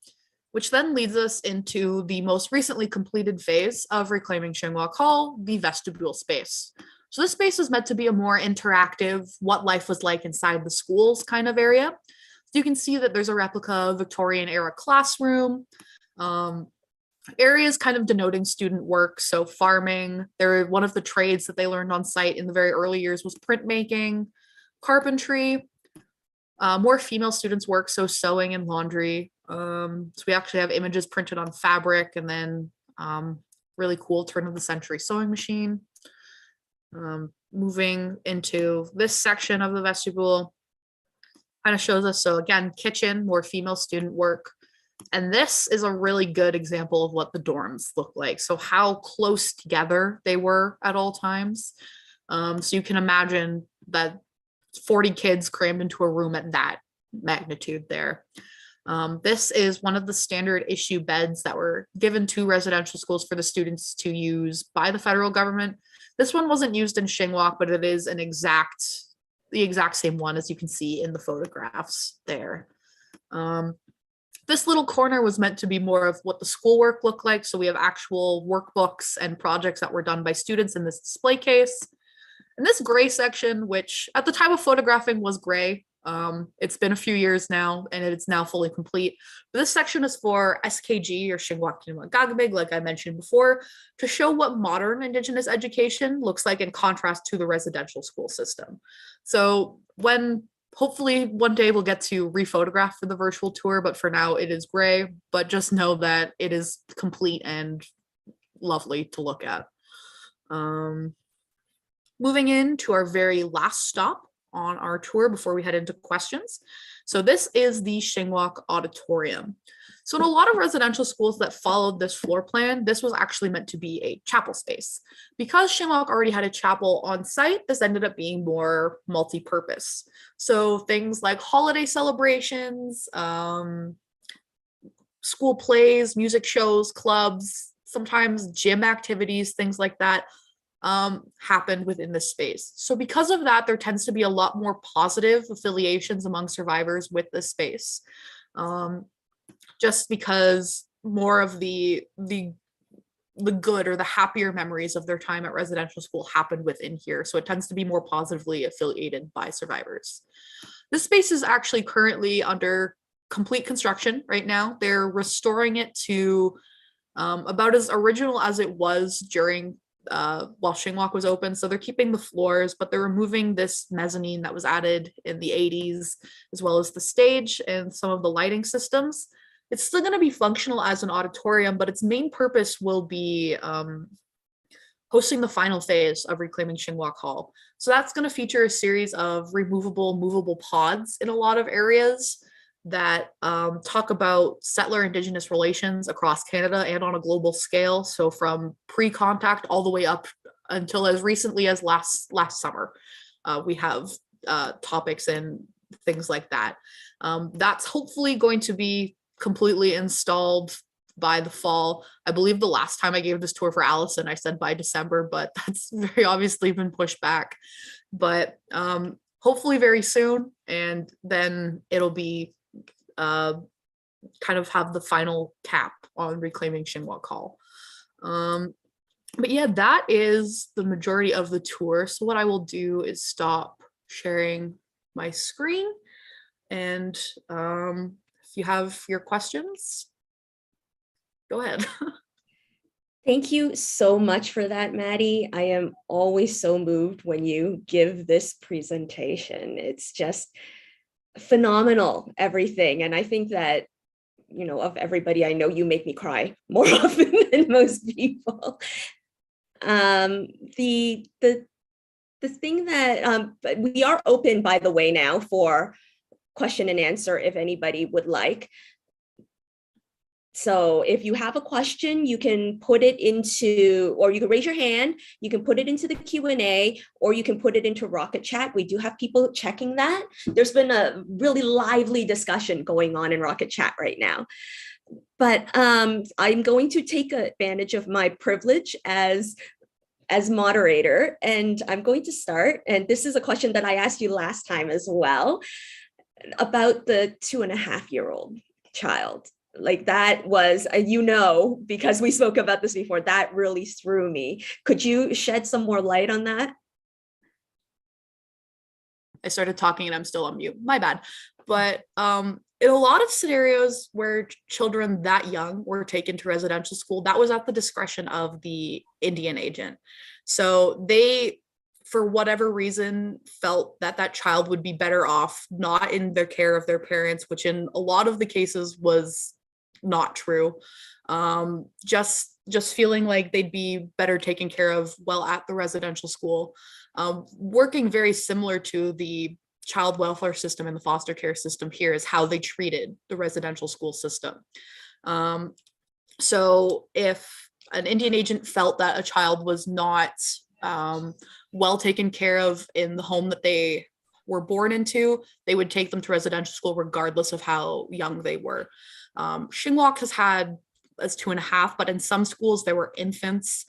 which then leads us into the most recently completed phase of reclaiming Shinwok Hall, the Vestibule Space. So this space was meant to be a more interactive, what life was like inside the schools kind of area. So you can see that there's a replica Victorian era classroom, areas kind of denoting student work. So farming, one of the trades that they learned on site in the very early years was printmaking, carpentry, more female students work, so sewing and laundry. So we actually have images printed on fabric, and then really cool turn of the century sewing machine. Moving into this section of the vestibule, kind of shows us, so again, kitchen, more female student work. And this is a really good example of what the dorms look like. So how close together they were at all times. So you can imagine that 40 kids crammed into a room at that magnitude there. This is one of the standard issue beds that were given to residential schools for the students to use by the federal government. This one wasn't used in Shinwok, but it is the exact same one as you can see in the photographs there. This little corner was meant to be more of what the schoolwork looked like. So we have actual workbooks and projects that were done by students in this display case. And this gray section, which at the time of photographing was gray, it's been a few years now and it's now fully complete. But this section is for SKG or Shingwa Gagabig, like I mentioned before, to show what modern Indigenous education looks like in contrast to the residential school system. So hopefully one day we'll get to rephotograph for the virtual tour, but for now it is gray, but just know that it is complete and lovely to look at. Moving in to our very last stop on our tour before we head into questions. So this is the Shinwok Auditorium. So in a lot of residential schools that followed this floor plan, this was actually meant to be a chapel space. Because Shinwok already had a chapel on site, this ended up being more multi-purpose. So things like holiday celebrations, school plays, music shows, clubs, sometimes gym activities, things like that happened within this space. So because of that, there tends to be a lot more positive affiliations among survivors with this space. Just because more of the good or the happier memories of their time at residential school happened within here. So it tends to be more positively affiliated by survivors. This space is actually currently under complete construction right now. They're restoring it to about as original as it was during while Shingwok was open. So they're keeping the floors, but they're removing this mezzanine that was added in the 80s, as well as the stage and some of the lighting systems. It's still going to be functional as an auditorium, but its main purpose will be hosting the final phase of reclaiming Shingwok Hall. So that's going to feature a series of removable, movable pods in a lot of areas that talk about settler Indigenous relations across Canada and on a global scale. So from pre-contact all the way up until as recently as last summer, we have topics and things like that. That's hopefully going to be completely installed by the fall. I believe the last time I gave this tour for Allison, I said by December, but that's very obviously been pushed back. But hopefully very soon, and then it'll be kind of have the final cap on reclaiming Shingwok Hall. But yeah, that is the majority of the tour. So what I will do is stop sharing my screen, and if you have your questions, go ahead. Thank you so much for that, Maddie. I am always so moved when you give this presentation. It's just phenomenal, everything. And I think that, you know, of everybody I know, you make me cry more often than most people. The thing that we are open, by the way, now for question and answer if anybody would like. So if you have a question, you can put it into, or you can raise your hand, you can put it into the Q&A, or you can put it into Rocket Chat. We do have people checking that. There's been a really lively discussion going on in Rocket Chat right now. But I'm going to take advantage of my privilege as moderator, and I'm going to start. And this is a question that I asked you last time as well, about the 2.5-year-old child. Like that was, you know, because we spoke about this before, that really threw me. Could you shed some more light on that? I started talking and I'm still on mute. My bad. But in a lot of scenarios where children that young were taken to residential school, that was at the discretion of the Indian agent. So they, for whatever reason, felt that that child would be better off not in the care of their parents, which in a lot of the cases was not true. Just feeling like they'd be better taken care of while at the residential school, working very similar to the child welfare system and the foster care system here is how they treated the residential school system. So if an Indian agent felt that a child was not well taken care of in the home that they were born into, they would take them to residential school regardless of how young they were. Shingwok has had as 2.5, but in some schools there were infants,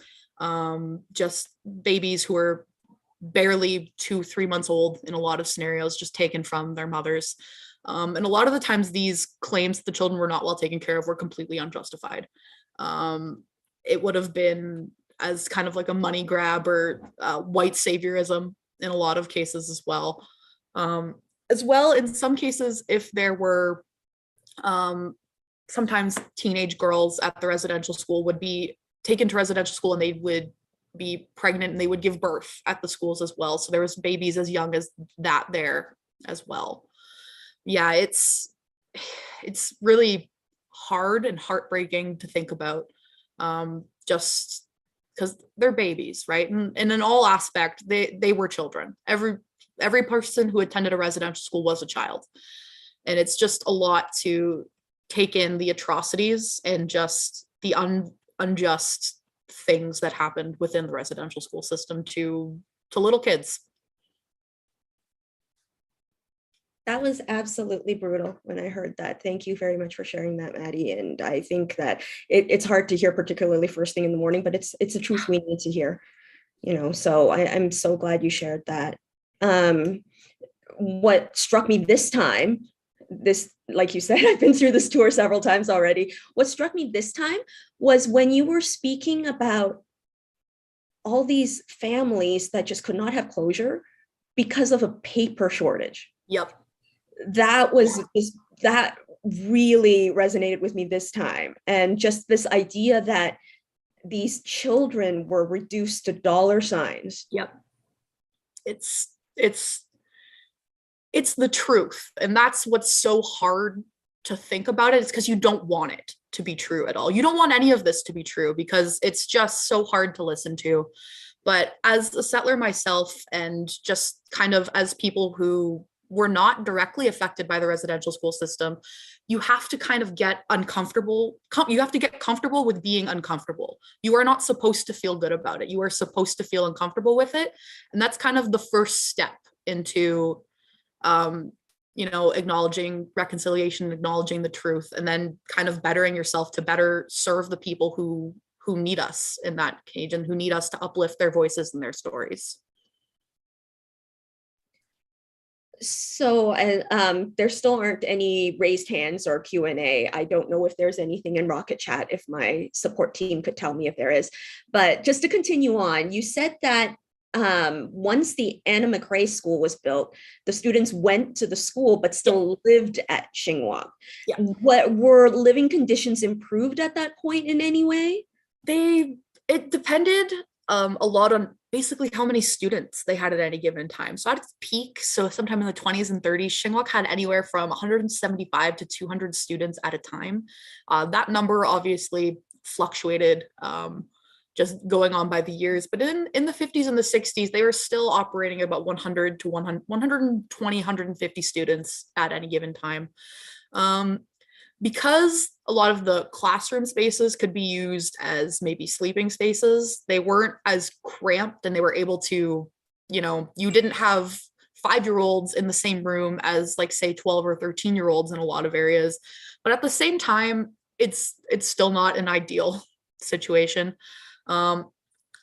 just babies who were barely 2-3 months old in a lot of scenarios, just taken from their mothers. And a lot of the times these claims that the children were not well taken care of were completely unjustified. It would have been as kind of like a money grab or white saviorism in a lot of cases as well. As well, in some cases, if there were sometimes teenage girls at the residential school would be taken to residential school and they would be pregnant and they would give birth at the schools as well. So there was babies as young as that there as well. Yeah, it's really hard and heartbreaking to think about, just because they're babies, right? And in all aspect, they were children. every person who attended a residential school was a child. And it's just a lot to take in the atrocities and just the unjust things that happened within the residential school system to little kids. That was absolutely brutal when I heard that. Thank you very much for sharing that, Maddie. And I think that it's hard to hear, particularly first thing in the morning, but it's the truth we need to hear, so I'm so glad you shared that. What struck me this time, like you said, I've been through this tour several times already. What struck me this time was when you were speaking about all these families that just could not have closure because of a paper shortage. Yep. That really resonated with me this time. And just this idea that these children were reduced to dollar signs. Yep. It's the truth. And that's what's so hard to think about it. It's because you don't want it to be true at all. You don't want any of this to be true because it's just so hard to listen to. But as a settler myself, and just kind of as people who were not directly affected by the residential school system, you have to kind of get uncomfortable. You have to get comfortable with being uncomfortable. You are not supposed to feel good about it. You are supposed to feel uncomfortable with it. And that's kind of the first step into, acknowledging reconciliation, acknowledging the truth, and then kind of bettering yourself to better serve the people who need us in that cage and who need us to uplift their voices and their stories. So there still aren't any raised hands or Q&A. I don't know if there's anything in Rocket Chat, if my support team could tell me if there is. But just to continue on, you said that once the Anna McRae school was built, the students went to the school but still lived at Shingwa. Yeah. What were living conditions improved at that point in any way? It depended a lot on basically how many students they had at any given time. So at its peak, so sometime in the 20s and 30s, Shinwok had anywhere from 175 to 200 students at a time. That number obviously fluctuated, just going on by the years. But in the 50s and the 60s, they were still operating about 100 to 120, 150 students at any given time. Because a lot of the classroom spaces could be used as maybe sleeping spaces, they weren't as cramped, and they were able to, you didn't have 5-year-olds in the same room as, like, say 12 or 13-year-olds in a lot of areas. But at the same time, it's still not an ideal situation. There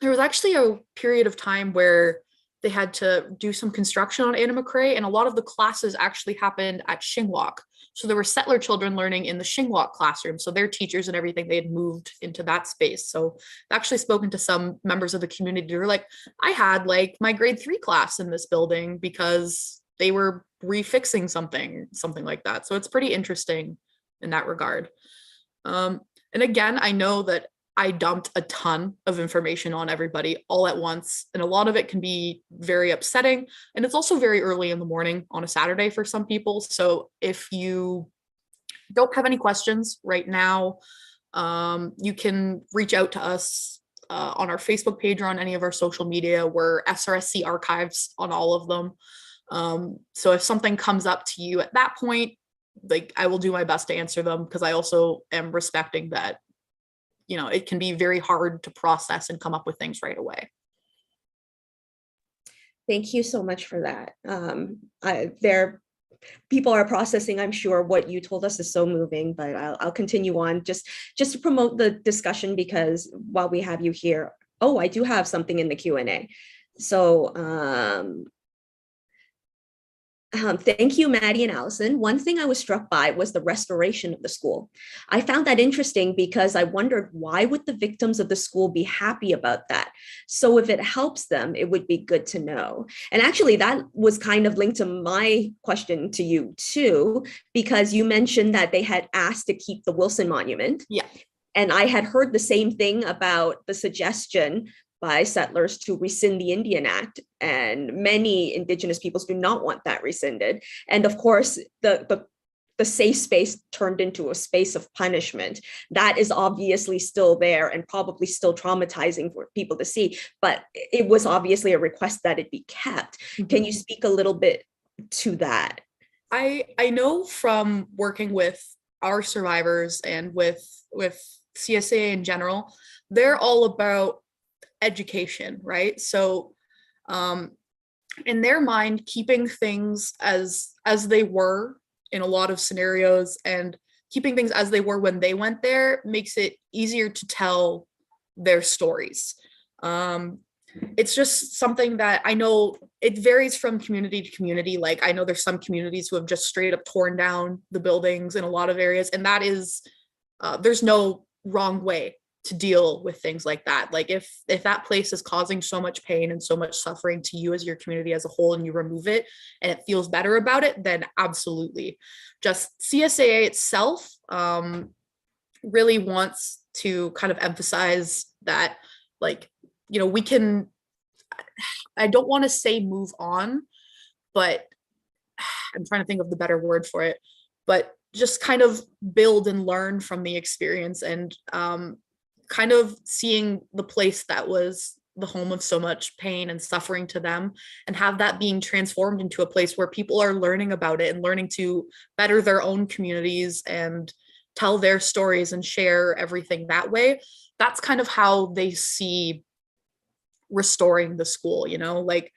was actually a period of time where they had to do some construction on Anna McRae, and a lot of the classes actually happened at Shinwok. So there were settler children learning in the Shinwok classroom. So their teachers and everything, they had moved into that space. So I've actually spoken to some members of the community who were like, I had like my grade 3 class in this building because they were refixing something like that. So it's pretty interesting in that regard. And again, I know that I dumped a ton of information on everybody all at once, and a lot of it can be very upsetting. And it's also very early in the morning on a Saturday for some people. So if you don't have any questions right now, you can reach out to us on our Facebook page or on any of our social media. We're SRSC archives on all of them. So if something comes up to you at that point, like, I will do my best to answer them, because I also am respecting that it can be very hard to process and come up with things right away. Thank you so much for that. People are processing, I'm sure. What you told us is so moving, but I'll continue on just to promote the discussion, because while we have you here, I do have something in the Q&A. So thank you, Maddie and Allison. One thing I was struck by was the restoration of the school. I found that interesting because I wondered, why would the victims of the school be happy about that? So if it helps them, it would be good to know. And actually, that was kind of linked to my question to you too, because you mentioned that they had asked to keep the Wilson Monument. Yeah. And I had heard the same thing about the suggestion by settlers to rescind the Indian Act, and many Indigenous peoples do not want that rescinded. And of course, the the safe space turned into a space of punishment. That is obviously still there and probably still traumatizing for people to see, but it was obviously a request that it be kept. Can you speak a little bit to that? I know from working with our survivors and with CSA in general, they're all about education, right? So in their mind, keeping things as they were in a lot of scenarios and keeping things as they were when they went there makes it easier to tell their stories. It's just something that I know it varies from community to community. Like I know there's some communities who have just straight up torn down the buildings in a lot of areas, and that is there's no wrong way to deal with things like that. Like if that place is causing so much pain and so much suffering to you as your community as a whole, and you remove it and it feels better about it, then absolutely. Just CSAA itself really wants to kind of emphasize that, like, you know, we can, I don't want to say move on, but I'm trying to think of the better word for it, but just kind of build and learn from the experience, and kind of seeing the place that was the home of so much pain and suffering to them, and have that being transformed into a place where people are learning about it and learning to better their own communities and tell their stories and share everything that way. That's kind of how they see restoring the school, you know, like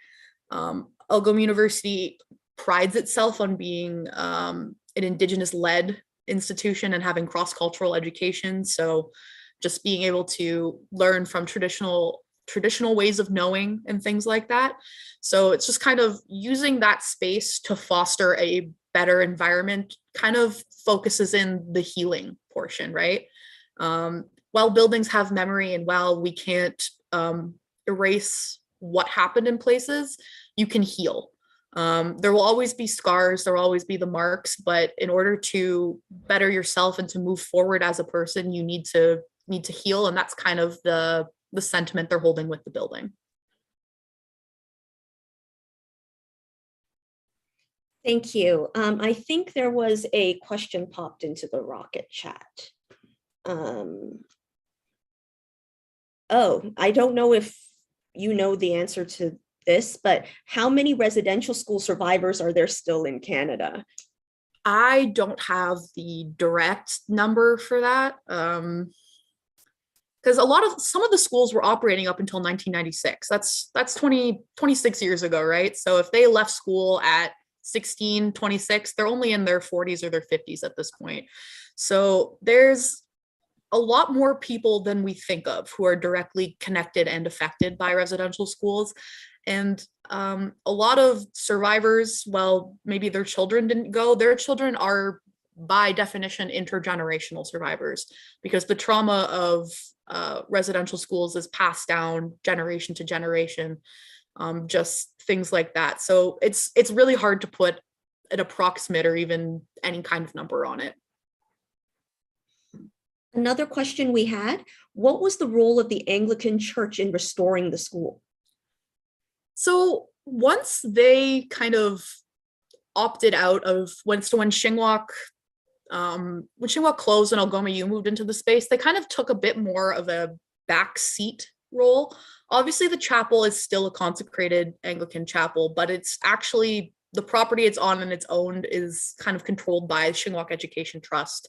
Algoma University prides itself on being an Indigenous led institution and having cross-cultural education. So just being able to learn from traditional ways of knowing and things like that. So it's just kind of using that space to foster a better environment, kind of focuses in the healing portion, right? While buildings have memory and while we can't erase what happened in places, you can heal. There will always be scars, there will always be the marks, but in order to better yourself and to move forward as a person, you need to heal, and that's kind of the sentiment they're holding with the building. Thank you. I think there was a question popped into the Rocket chat. Oh, I don't know if you know the answer to this, but how many residential school survivors are there still in Canada? I don't have the direct number for that. Because some of the schools were operating up until 1996. That's 26 years ago, right? So if they left school at 16, 26, they're only in their 40s or their 50s at this point. So there's a lot more people than we think of who are directly connected and affected by residential schools. And a lot of survivors, well, maybe their children didn't go, their children are by definition intergenerational survivors, because the trauma of residential schools is passed down generation to generation, just things like that. So it's really hard to put an approximate or even any kind of number on it. Another question we had, what was the role of the Anglican Church in restoring the school? So once they kind of opted out of when Shinwok closed and Algoma U moved into the space, they kind of took a bit more of a backseat role. Obviously, the chapel is still a consecrated Anglican chapel, but it's actually the property it's on and it's owned is kind of controlled by Shinwok Education Trust.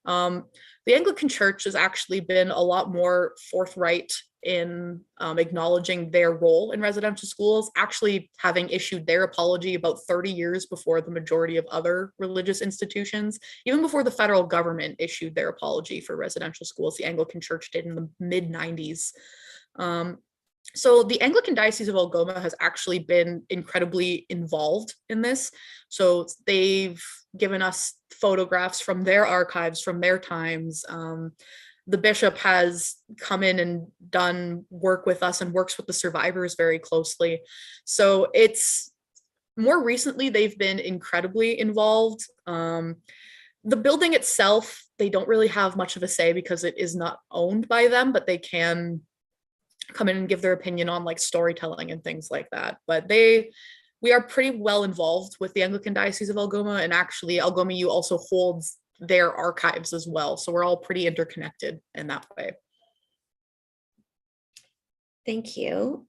The Anglican Church has actually been a lot more forthright in acknowledging their role in residential schools, actually having issued their apology about 30 years before the majority of other religious institutions. Even before the federal government issued their apology for residential schools, the Anglican Church did in the mid-90s. So the Anglican Diocese of Algoma has actually been incredibly involved in this. So they've given us photographs from their archives, from their times. The bishop has come in and done work with us and works with the survivors very closely. So it's more recently, they've been incredibly involved. The building itself, they don't really have much of a say because it is not owned by them, but they can come in and give their opinion on like storytelling and things like that. But we we are pretty well involved with the Anglican Diocese of Algoma, and actually Algoma U also holds their archives as well. So we're all pretty interconnected in that way. Thank you.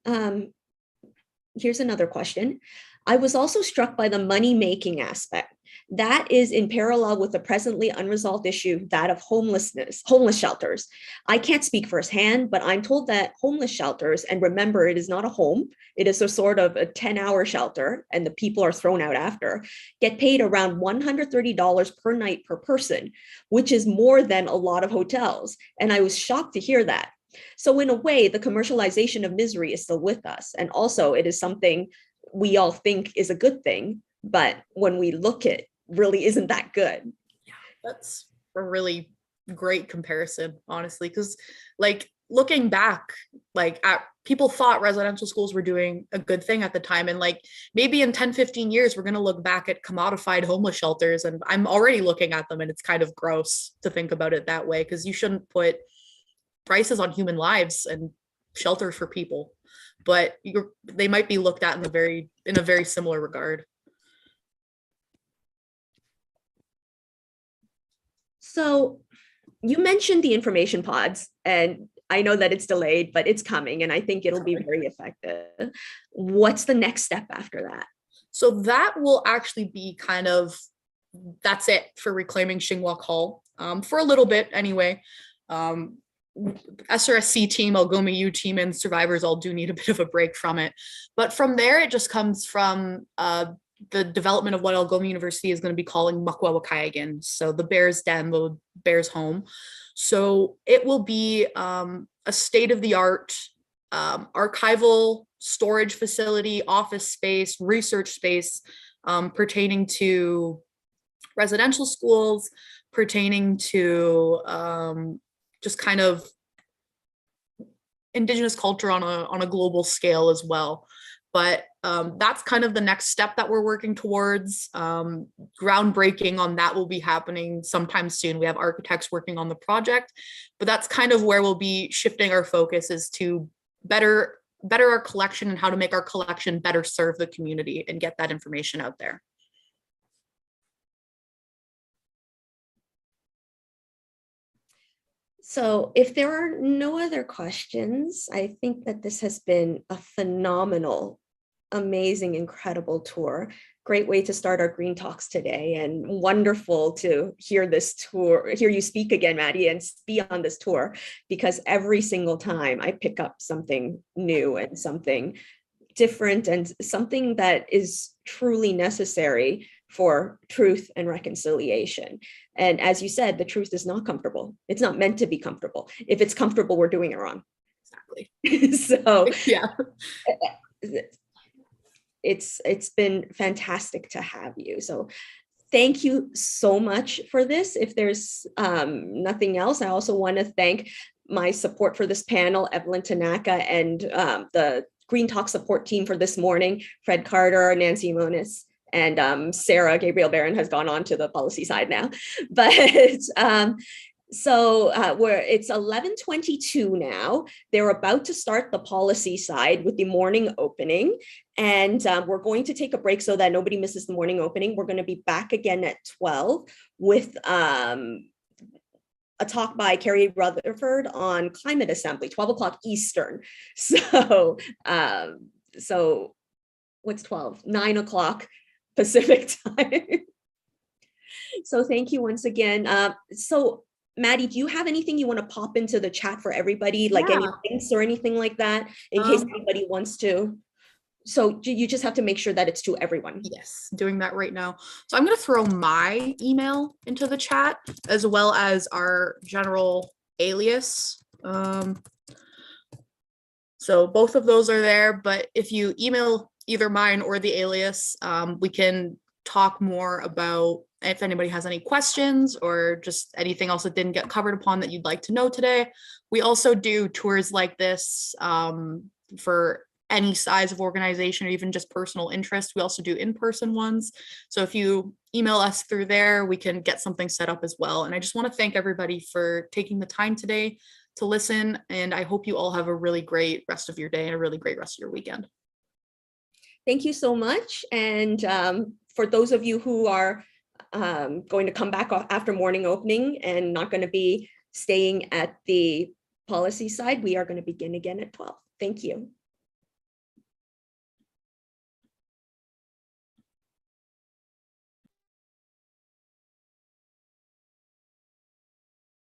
Here's another question. I was also struck by the money-making aspect. That is in parallel with the presently unresolved issue, that of homeless shelters. I can't speak firsthand, but I'm told that homeless shelters, and remember, it is not a home, it is a sort of a 10-hour shelter, and the people are thrown out after, get paid around $130 per night per person, which is more than a lot of hotels. And I was shocked to hear that. So in a way, the commercialization of misery is still with us. And also it is something we all think is a good thing, but when we look at it, really isn't that good. Yeah, that's a really great comparison, honestly, because like looking back, like people thought residential schools were doing a good thing at the time. And like maybe in 10, 15 years, we're going to look back at commodified homeless shelters. And I'm already looking at them and it's kind of gross to think about it that way, because you shouldn't put prices on human lives and shelter for people, but they might be looked at in a very similar regard. So you mentioned the information pods, and I know that it's delayed, but it's coming, and I think it'll be very effective. What's the next step after that? So that will actually be that's it for reclaiming Shinwok Hall, for a little bit anyway. SRSC team, Algoma U team, and survivors all do need a bit of a break from it. But from there, it just comes from the development of what Algoma University is going to be calling Makwa Wakayagan. So the Bear's Den, the Bear's home. So it will be a state-of-the-art archival storage facility, office space, research space pertaining to residential schools, pertaining to just kind of Indigenous culture on a global scale as well. But that's kind of the next step that we're working towards. Groundbreaking on that will be happening sometime soon. We have architects working on the project, but that's kind of where we'll be shifting our focus, is to better our collection and how to make our collection better serve the community and get that information out there. So if there are no other questions, I think that this has been a phenomenal, amazing, incredible tour. Great way to start our GreenTalks today, and wonderful to hear you speak again, Maddie, and be on this tour, because every single time I pick up something new and something different and something that is truly necessary for truth and reconciliation. And as you said, the truth is not comfortable. It's not meant to be comfortable. If it's comfortable, we're doing it wrong. Exactly. So yeah, it's been fantastic to have you. So thank you so much for this. If there's nothing else, I also want to thank my support for this panel, Evelyn Tanaka, and the GreenTalk support team for this morning, Fred Carter, Nancy Moniz, and Sarah Gabriel Barron has gone on to the policy side now. But it's 11:22 now. They're about to start the policy side with the morning opening. And we're going to take a break so that nobody misses the morning opening. We're going to be back again at 12 with a talk by Carrie Rutherford on climate assembly, 12 o'clock Eastern. So what's 12? 9 o'clock Pacific time. So thank you once again. So Maddie, do you have anything you want to pop into the chat for everybody? Like any links or anything like that in case anybody wants to? So you just have to make sure that it's to everyone. Yes, doing that right now. So I'm going to throw my email into the chat as well as our general alias. So both of those are there, but if you email either mine or the alias, we can talk more about if anybody has any questions or just anything else that didn't get covered upon that you'd like to know today. We also do tours like this for any size of organization or even just personal interest. We also do in-person ones. So if you email us through there, we can get something set up as well. And I just want to thank everybody for taking the time today to listen. And I hope you all have a really great rest of your day and a really great rest of your weekend. Thank you so much. And for those of you who are going to come back after morning opening and not going to be staying at the policy side, we are going to begin again at 12. Thank you.